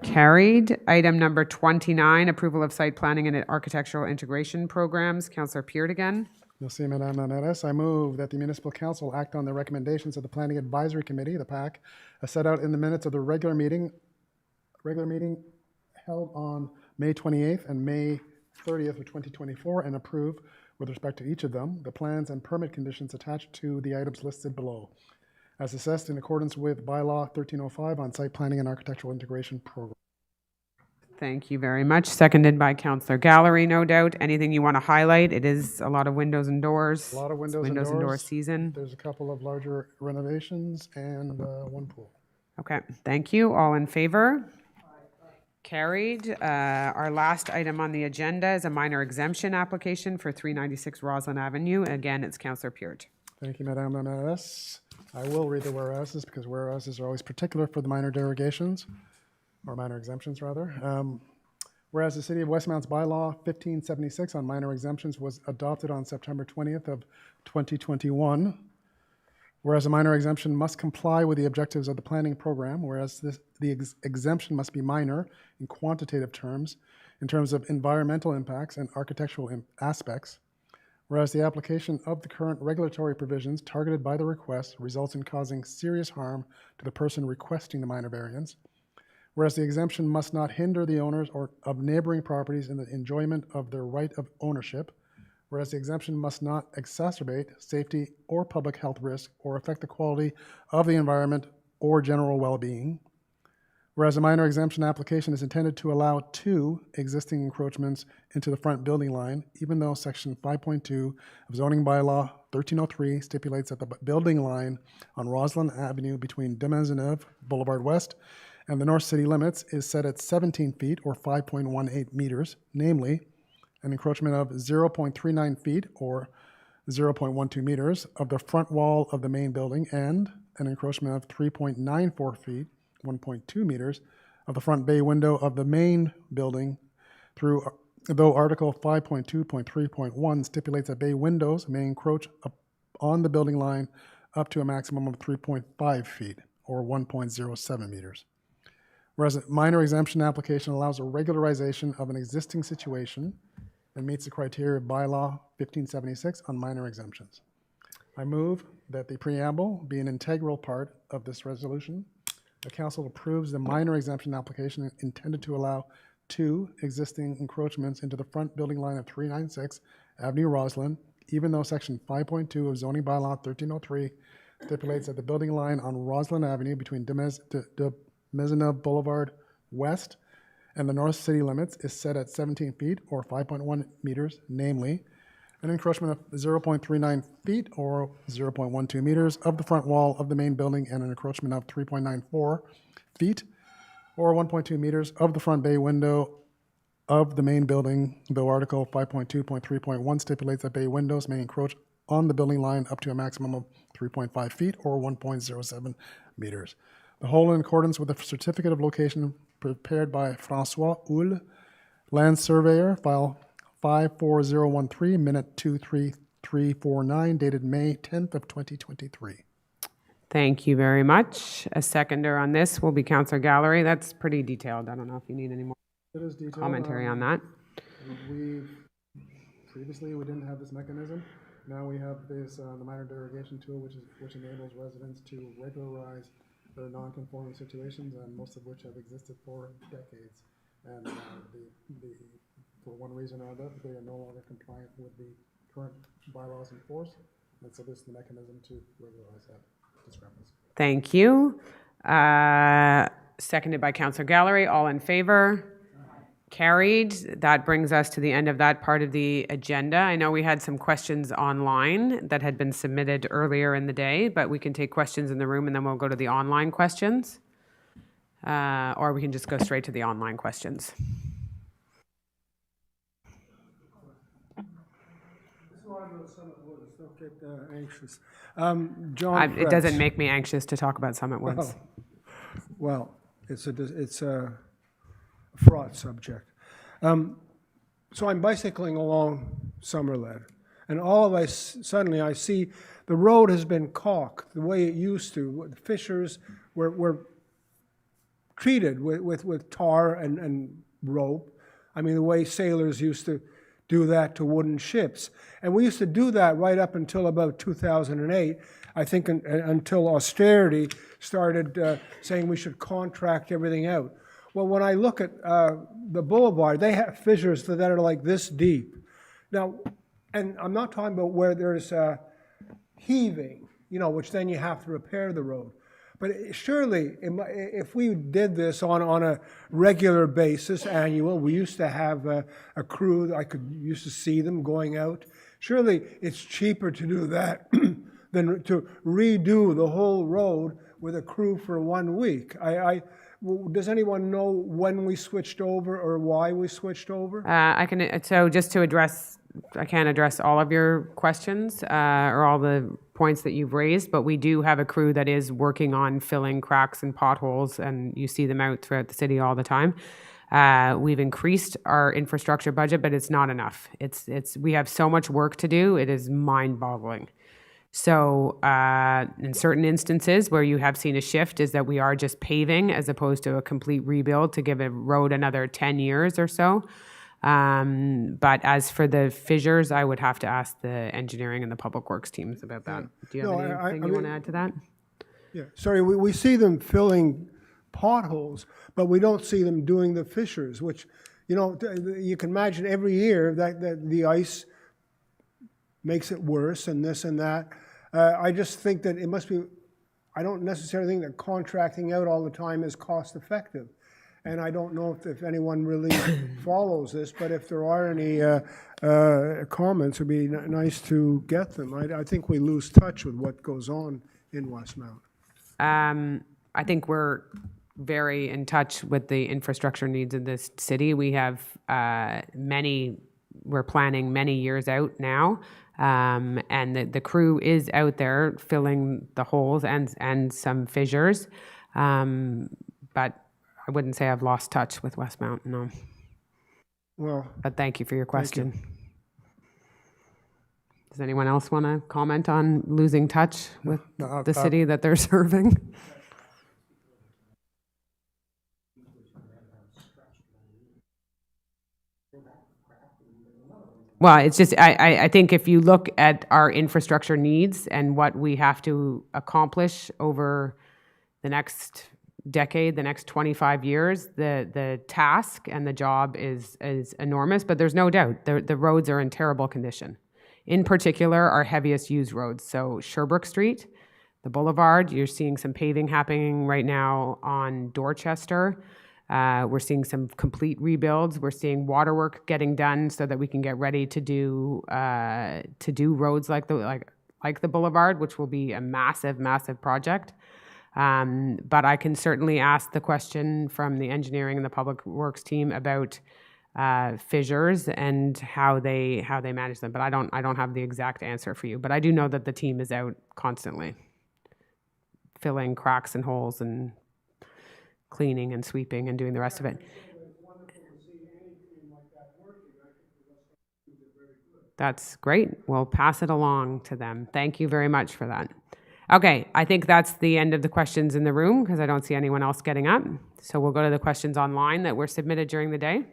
Carried. Item number 29, approval of site planning and architectural integration programs. Councillor Peart again. Merci, Madame la mairesse. I move that the Municipal Council act on the recommendations of the Planning Advisory Committee, the PAC, as set out in the minutes of the regular meeting held on May 28th and May 30th of 2024, and approve, with respect to each of them, the plans and permit conditions attached to the items listed below, as assessed in accordance with Bylaw 1305 on Site Planning and Architectural Integration Program. Thank you very much. Seconded by Councillor Gallery, no doubt. Anything you want to highlight? It is a lot of windows and doors. A lot of windows and door doors season. There's a couple of larger renovations and one pool. Okay, thank you. All in favor? Carried. Our last item on the agenda is a minor exemption application for 396 Roslyn Avenue. Again, it's Councillor Peart. Thank you, Madame la Mairesse. I will read the whereases because whereases are always particular for the minor derogations, or minor exemptions, rather. Whereas the City of Westmount's bylaw 1576 on minor exemptions was adopted on September 20th of 2021. Whereas a minor exemption must comply with the objectives of the planning program, whereas the exemption must be minor in quantitative terms, in terms of environmental impacts and architectural aspects. Whereas the application of the current regulatory provisions targeted by the request results in causing serious harm to the person requesting the minor variance. Whereas the exemption must not hinder the owners or of neighboring properties in the enjoyment of their right of ownership. Whereas the exemption must not exacerbate safety or public health risk or affect the quality of the environment or general well-being. Whereas a minor exemption application is intended to allow 2 existing encroachments into the front building line, even though Section 5.2 of Zoning Bylaw 1303 stipulates that the building line on Roslyn Avenue between de Maisonneuve Boulevard West and the North City limits is set at 17 feet or 5.18 meters, namely an encroachment of 0.39 feet or 0.12 meters of the front wall of the main building and an encroachment of 3.94 feet, 1.2 meters, of the front bay window of the main building though Article 5.2.3.1 stipulates that bay windows may encroach on the building line up to a maximum of 3.5 feet or 1.07 meters. Whereas a minor exemption application allows a regularization of an existing situation and meets the criteria of Bylaw 1576 on minor exemptions. I move that the preamble be an integral part of this resolution. The Council approves the minor exemption application intended to allow 2 existing encroachments into the front building line of 396 Avenue Roslyn, even though Section 5.2 of Zoning Bylaw 1303 stipulates that the building line on Roslyn Avenue between de Maisonneuve Boulevard West and the North City limits is set at 17 feet or 5.1 meters, namely an encroachment of 0.39 feet or 0.12 meters of the front wall of the main building and an encroachment of 3.94 feet or 1.2 meters of the front bay window of the main building, though Article 5.2.3.1 stipulates that bay windows may encroach on the building line up to a maximum of 3.5 feet or 1.07 meters. The whole in accordance with the certificate of location prepared by Francois Houle, land surveyor, file 54013, minute 23349, dated May 10th of 2023. Thank you very much. A seconder on this will be Councillor Gallery. That's pretty detailed. I don't know if you need any more It is detailed. commentary on that. Previously, we didn't have this mechanism. Now we have this, the minor derogation tool, which enables residents to regularize their non-conforming situations, and most of which have existed for decades. And for one reason or another, they are no longer compliant with the current bylaws in force, and so this is the mechanism to regularize that discrepancy. Thank you. Seconded by Councillor Gallery. All in favor? Carried. That brings us to the end of that part of the agenda. I know we had some questions online that had been submitted earlier in the day, but we can take questions in the room and then we'll go to the online questions. Or we can just go straight to the online questions. Don't get anxious. John It doesn't make me anxious to talk about Summit Woods. Well, it's a fraught subject. So I'm bicycling along Summerled, and all of suddenly I see the road has been caulked the way it used to. The fissures were treated with tar and rope. I mean, the way sailors used to do that to wooden ships. And we used to do that right up until about 2008, I think, until austerity started saying we should contract everything out. Well, when I look at the boulevard, they have fissures that are like this deep. Now, and I'm not talking about where there's heaving, which then you have to repair the road. But surely, if we did this on a regular basis, annual, we used to have a crew, used to see them going out. Surely it's cheaper to do that than to redo the whole road with a crew for 1 week. Does anyone know when we switched over or why we switched over? So just to address can't address all of your questions or all the points that you've raised, but we do have a crew that is working on filling cracks and potholes, and you see them out throughout the city all the time. We've increased our infrastructure budget, but it's not enough. We have so much work to do, it is mind-boggling. So in certain instances where you have seen a shift is that we are just paving as opposed to a complete rebuild to give a road another 10 years or so. But as for the fissures, I would have to ask the engineering and the public works teams about that. Do you have anything you want to add to that? Yeah, sorry, we see them filling potholes, but we don't see them doing the fissures, which, you know, you can imagine every year that the ice makes it worse and this and that. I just think that it must be, I don't necessarily think that contracting out all the time is cost effective. And I don't know if anyone really follows this, but if there are any comments, it would be nice to get them. I think we lose touch with what goes on in Westmount. I think we're very in touch with the infrastructure needs of this city. We have we're planning many years out now. And the crew is out there filling the holes and some fissures. But I wouldn't say I've lost touch with Westmount, no. Well, but thank you for your question. Does anyone else want to comment on losing touch with the city that they're serving? Well, it's just, I think if you look at our infrastructure needs and what we have to accomplish over the next decade, the next 25 years, the task and the job is enormous, but there's no doubt the roads are in terrible condition. In particular, our heaviest used roads. So Sherbrooke Street, the Boulevard, you're seeing some paving happening right now on Dorchester. We're seeing some complete rebuilds. We're seeing waterwork getting done so that we can get ready to do roads like the Boulevard, which will be a massive, massive project. But I can certainly ask the question from the engineering and the public works team about fissures and how they manage them. But I don't have the exact answer for you. But I do know that the team is out constantly filling cracks and holes and cleaning and sweeping and doing the rest of it. That's great. We'll pass it along to them. Thank you very much for that. Okay, I think that's the end of the questions in the room because I don't see anyone else getting up. So we'll go to the questions online that were submitted during the day.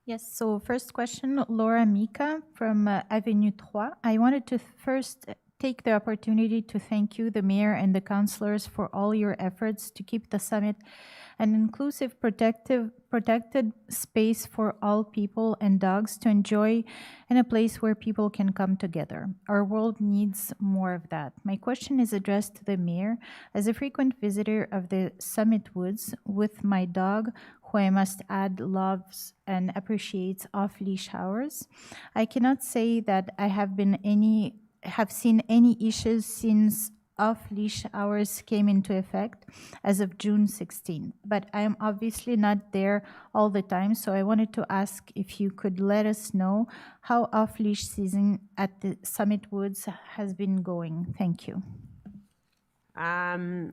Yes, so first question, Laura Mika from Avenue 3. I wanted to first take the opportunity to thank you, the mayor and the councillors, for all your efforts to keep the summit an inclusive, protected space for all people and dogs to enjoy and a place where people can come together. Our world needs more of that. My question is addressed to the mayor. As a frequent visitor of the Summit Woods with my dog, who I must add loves and appreciates off-leash hours, I cannot say that I have seen any issues since off-leash hours came into effect as of June 16. But I am obviously not there all the time, so I wanted to ask if you could let us know how off-leash season at the Summit Woods has been going. Thank you. I'm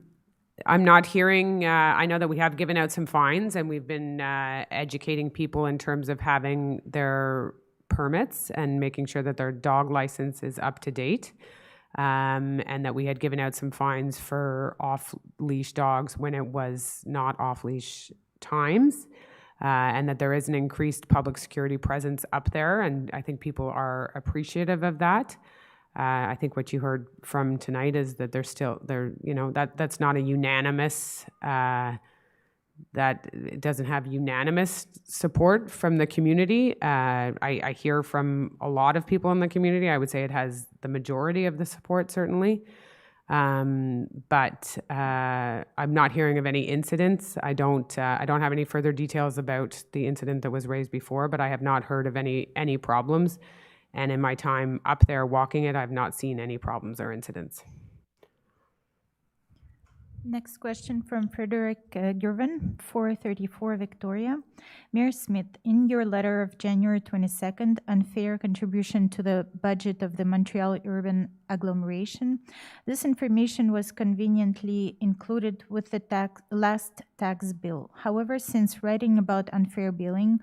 not hearing, I know that we have given out some fines and we've been educating people in terms of having their permits and making sure that their dog license is up to date. And that we had given out some fines for off-leash dogs when it was not off-leash times, and that there is an increased public security presence up there, and I think people are appreciative of that. I think what you heard from tonight is that that's not a unanimous, that it doesn't have unanimous support from the community. I hear from a lot of people in the community. I would say it has the majority of the support, certainly. But I'm not hearing of any incidents. I don't have any further details about the incident that was raised before, but I have not heard of any problems. And in my time up there walking it, I've not seen any problems or incidents. Next question from Frederick Girvan, 434 Victoria. Mayor Smith, in your letter of January 22nd, unfair contribution to the budget of the Montreal urban agglomeration, this information was conveniently included with the last tax bill. However, since writing about unfair billing,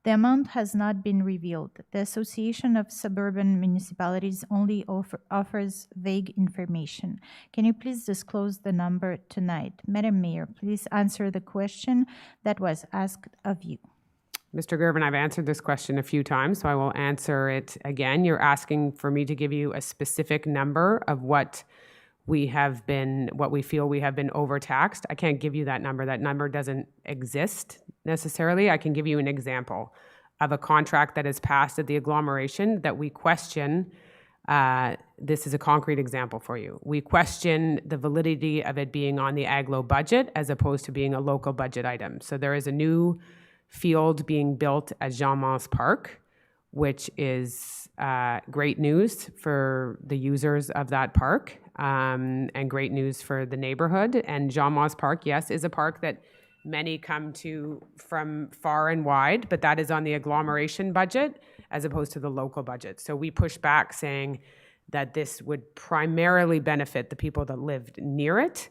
the amount has not been revealed. The Association of Suburban Municipalities only offers vague information. Can you please disclose the number tonight? Madam Mayor, please answer the question that was asked of you. Mr. Gervin, I've answered this question a few times, so I will answer it again. You're asking for me to give you a specific number of what we feel we have been overtaxed. I can't give you that number. That number doesn't exist necessarily. I can give you an example of a contract that is passed at the agglomeration that we question. This is a concrete example for you. We question the validity of it being on the agglo budget as opposed to being a local budget item. So there is a new field being built at Jean-Mance Park, which is great news for the users of that park, and great news for the neighborhood. And Jean-Mance Park, yes, is a park that many come to from far and wide, but that is on the agglomeration budget as opposed to the local budget. So we push back saying that this would primarily benefit the people that lived near it,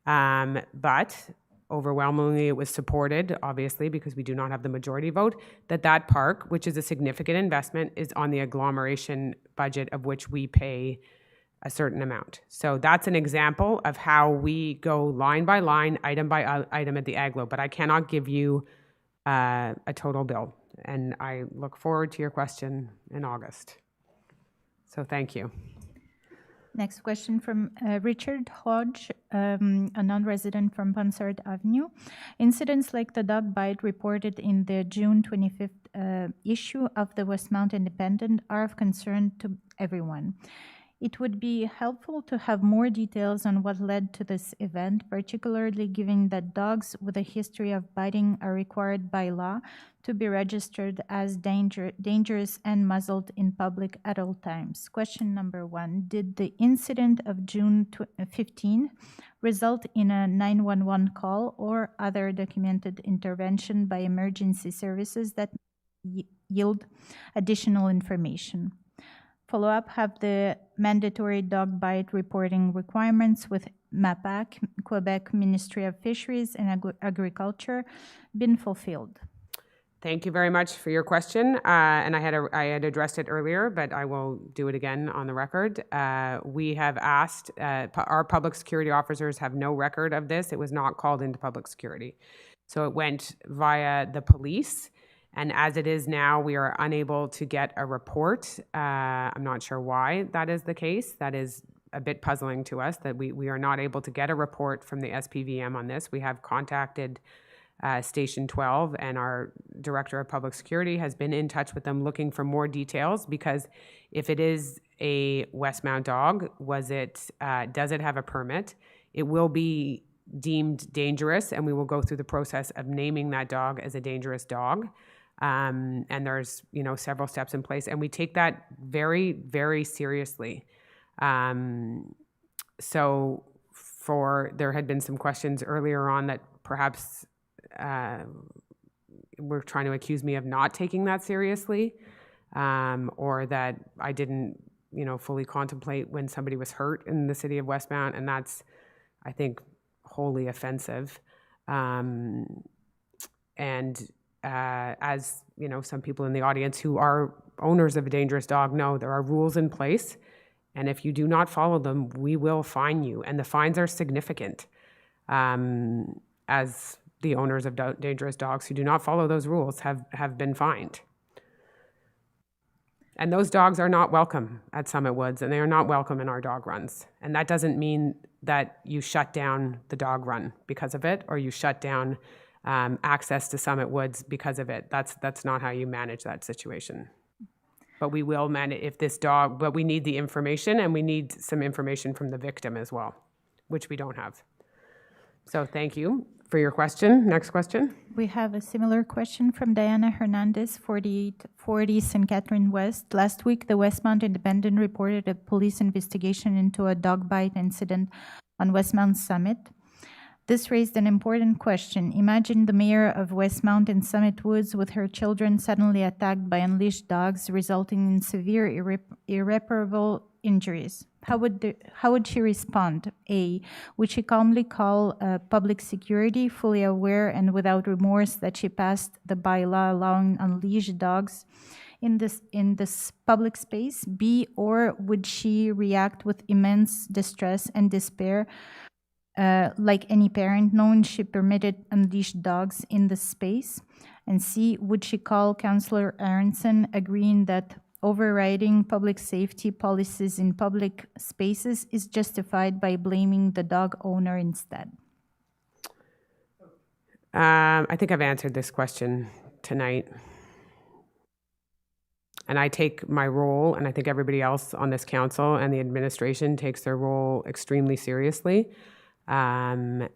but overwhelmingly it was supported, obviously, because we do not have the majority vote, that park, which is a significant investment, is on the agglomeration budget of which we pay a certain amount. So that's an example of how we go line by line, item by item at the agglo, but I cannot give you a total bill. And I look forward to your question in August. So thank you. Next question from Richard Hodge, a non-resident from Ponsard Avenue. Incidents like the dog bite reported in the June 25th issue of the Westmount Independent are of concern to everyone. It would be helpful to have more details on what led to this event, particularly given that dogs with a history of biting are required by law to be registered as dangerous and muzzled in public at all times. Question number 1, did the incident of June 15 result in a 911 call or other documented intervention by emergency services that yield additional information? Follow-up, have the mandatory dog bite reporting requirements with MAPAC, Quebec Ministry of Fisheries and Agriculture, been fulfilled? Thank you very much for your question. And I had addressed it earlier, but I will do it again on the record. We have asked, our public security officers have no record of this. It was not called into public security. So it went via the police. And as it is now, we are unable to get a report. I'm not sure why that is the case. That is a bit puzzling to us that we are not able to get a report from the SPVM on this. We have contacted Station 12, and our Director of Public Security has been in touch with them looking for more details, because if it is a Westmount dog, does it have a permit? It will be deemed dangerous, and we will go through the process of naming that dog as a dangerous dog. And there's, several steps in place, and we take that very, very seriously. So there had been some questions earlier on that perhaps were trying to accuse me of not taking that seriously, or that I didn't, fully contemplate when somebody was hurt in the city of Westmount, and that's, I think, wholly offensive. As some people in the audience who are owners of a dangerous dog know, there are rules in place, and if you do not follow them, we will fine you, and the fines are significant. As the owners of dangerous dogs who do not follow those rules have been fined. And those dogs are not welcome at Summit Woods, and they are not welcome in our dog runs. And that doesn't mean that you shut down the dog run because of it, or you shut down access to Summit Woods because of it. That's not how you manage that situation. But we will manage but we need the information, and we need some information from the victim as well, which we don't have. So thank you for your question. Next question. We have a similar question from Diana Hernandez, 4840 St. Catherine West. Last week, the Westmount Independent reported a police investigation into a dog bite incident on Westmount Summit. This raised an important question. Imagine the mayor of Westmount and Summit Woods with her children suddenly attacked by unleashed dogs, resulting in severe irreparable injuries. How would she respond? A, would she calmly call public security, fully aware and without remorse that she passed the bylaw allowing unleashed dogs in this public space? B, or would she react with immense distress and despair, like any parent, knowing she permitted unleashed dogs in the space? And C, would she call Councillor Aronson, agreeing that overriding public safety policies in public spaces is justified by blaming the dog owner instead? I think I've answered this question tonight. And I take my role, and I think everybody else on this council and the administration takes their role extremely seriously. And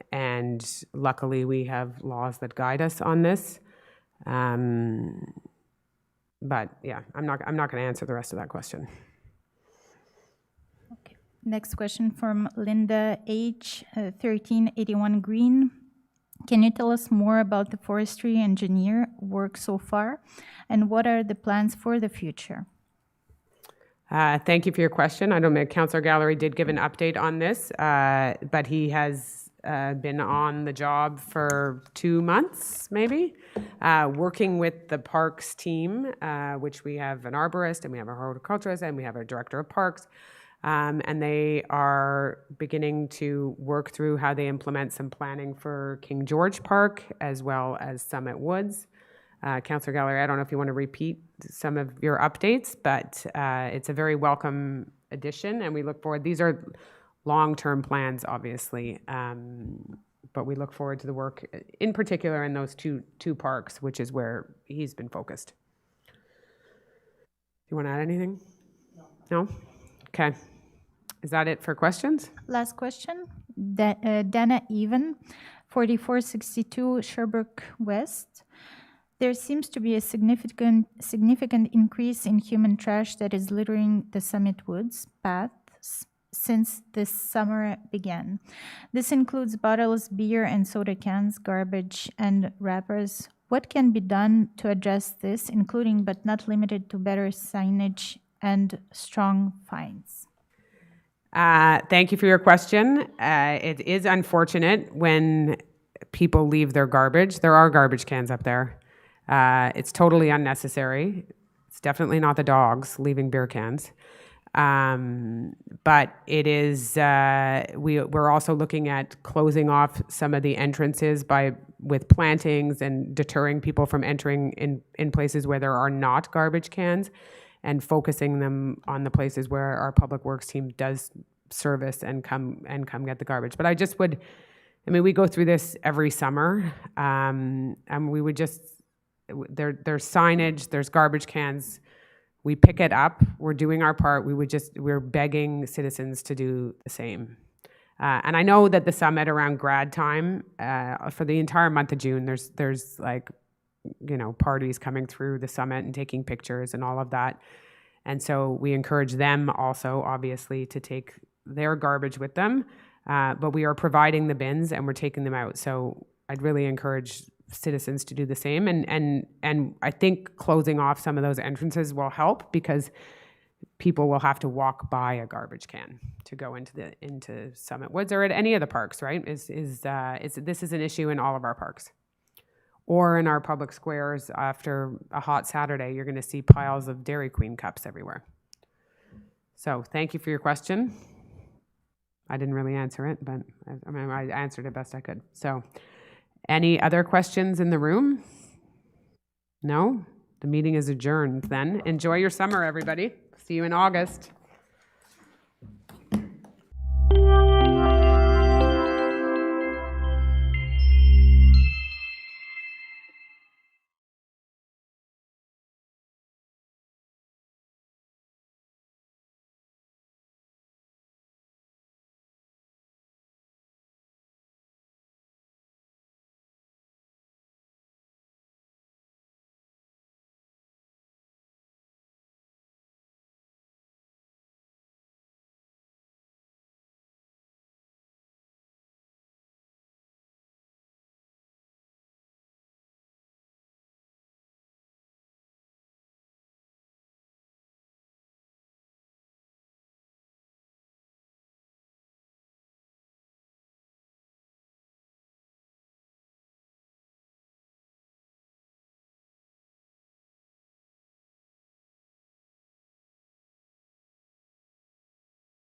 luckily, we have laws that guide us on this. But yeah, I'm not going to answer the rest of that question. Okay. Next question from Linda H. 1381 Green. Can you tell us more about the forestry engineer work so far, and what are the plans for the future? Thank you for your question. I know Councillor Gallery did give an update on this, but he has been on the job for 2 months, maybe, working with the parks team, which we have an arborist and we have a horticulturist and we have a director of parks. And they are beginning to work through how they implement some planning for King George Park as well as Summit Woods. Councillor Gallery, I don't know if you want to repeat some of your updates, but it's a very welcome addition, and we look forward. These are long-term plans, obviously, but we look forward to the work, in particular in those two parks, which is where he's been focused. Do you want to add anything? No? Okay. Is that it for questions? Last question. Dana Even, 4462 Sherbrooke West. There seems to be a significant increase in human trash that is littering the Summit Woods paths since this summer began. This includes bottles, beer and soda cans, garbage, and wrappers. What can be done to address this, including but not limited to better signage and strong fines? Thank you for your question. It is unfortunate when people leave their garbage. There are garbage cans up there. It's totally unnecessary. It's definitely not the dogs leaving beer cans. But it is, we're also looking at closing off some of the entrances with plantings and deterring people from entering in places where there are not garbage cans, and focusing them on the places where our public works team does service and come get the garbage. But we go through this every summer, and we would just, there's signage, there's garbage cans. We pick it up. We're doing our part. We're begging citizens to do the same. And I know that the summit around grad time, for the entire month of June, there's like, parties coming through the summit and taking pictures and all of that. And so we encourage them also, obviously, to take their garbage with them. But we are providing the bins and we're taking them out. So I'd really encourage citizens to do the same. And I think closing off some of those entrances will help, because people will have to walk by a garbage can to go into Summit Woods or at any of the parks, right? This is an issue in all of our parks. Or in our public squares after a hot Saturday, you're going to see piles of Dairy Queen cups everywhere. So thank you for your question. I didn't really answer it, but I answered it best I could. So any other questions in the room? No? The meeting is adjourned then. Enjoy your summer, everybody. See you in August.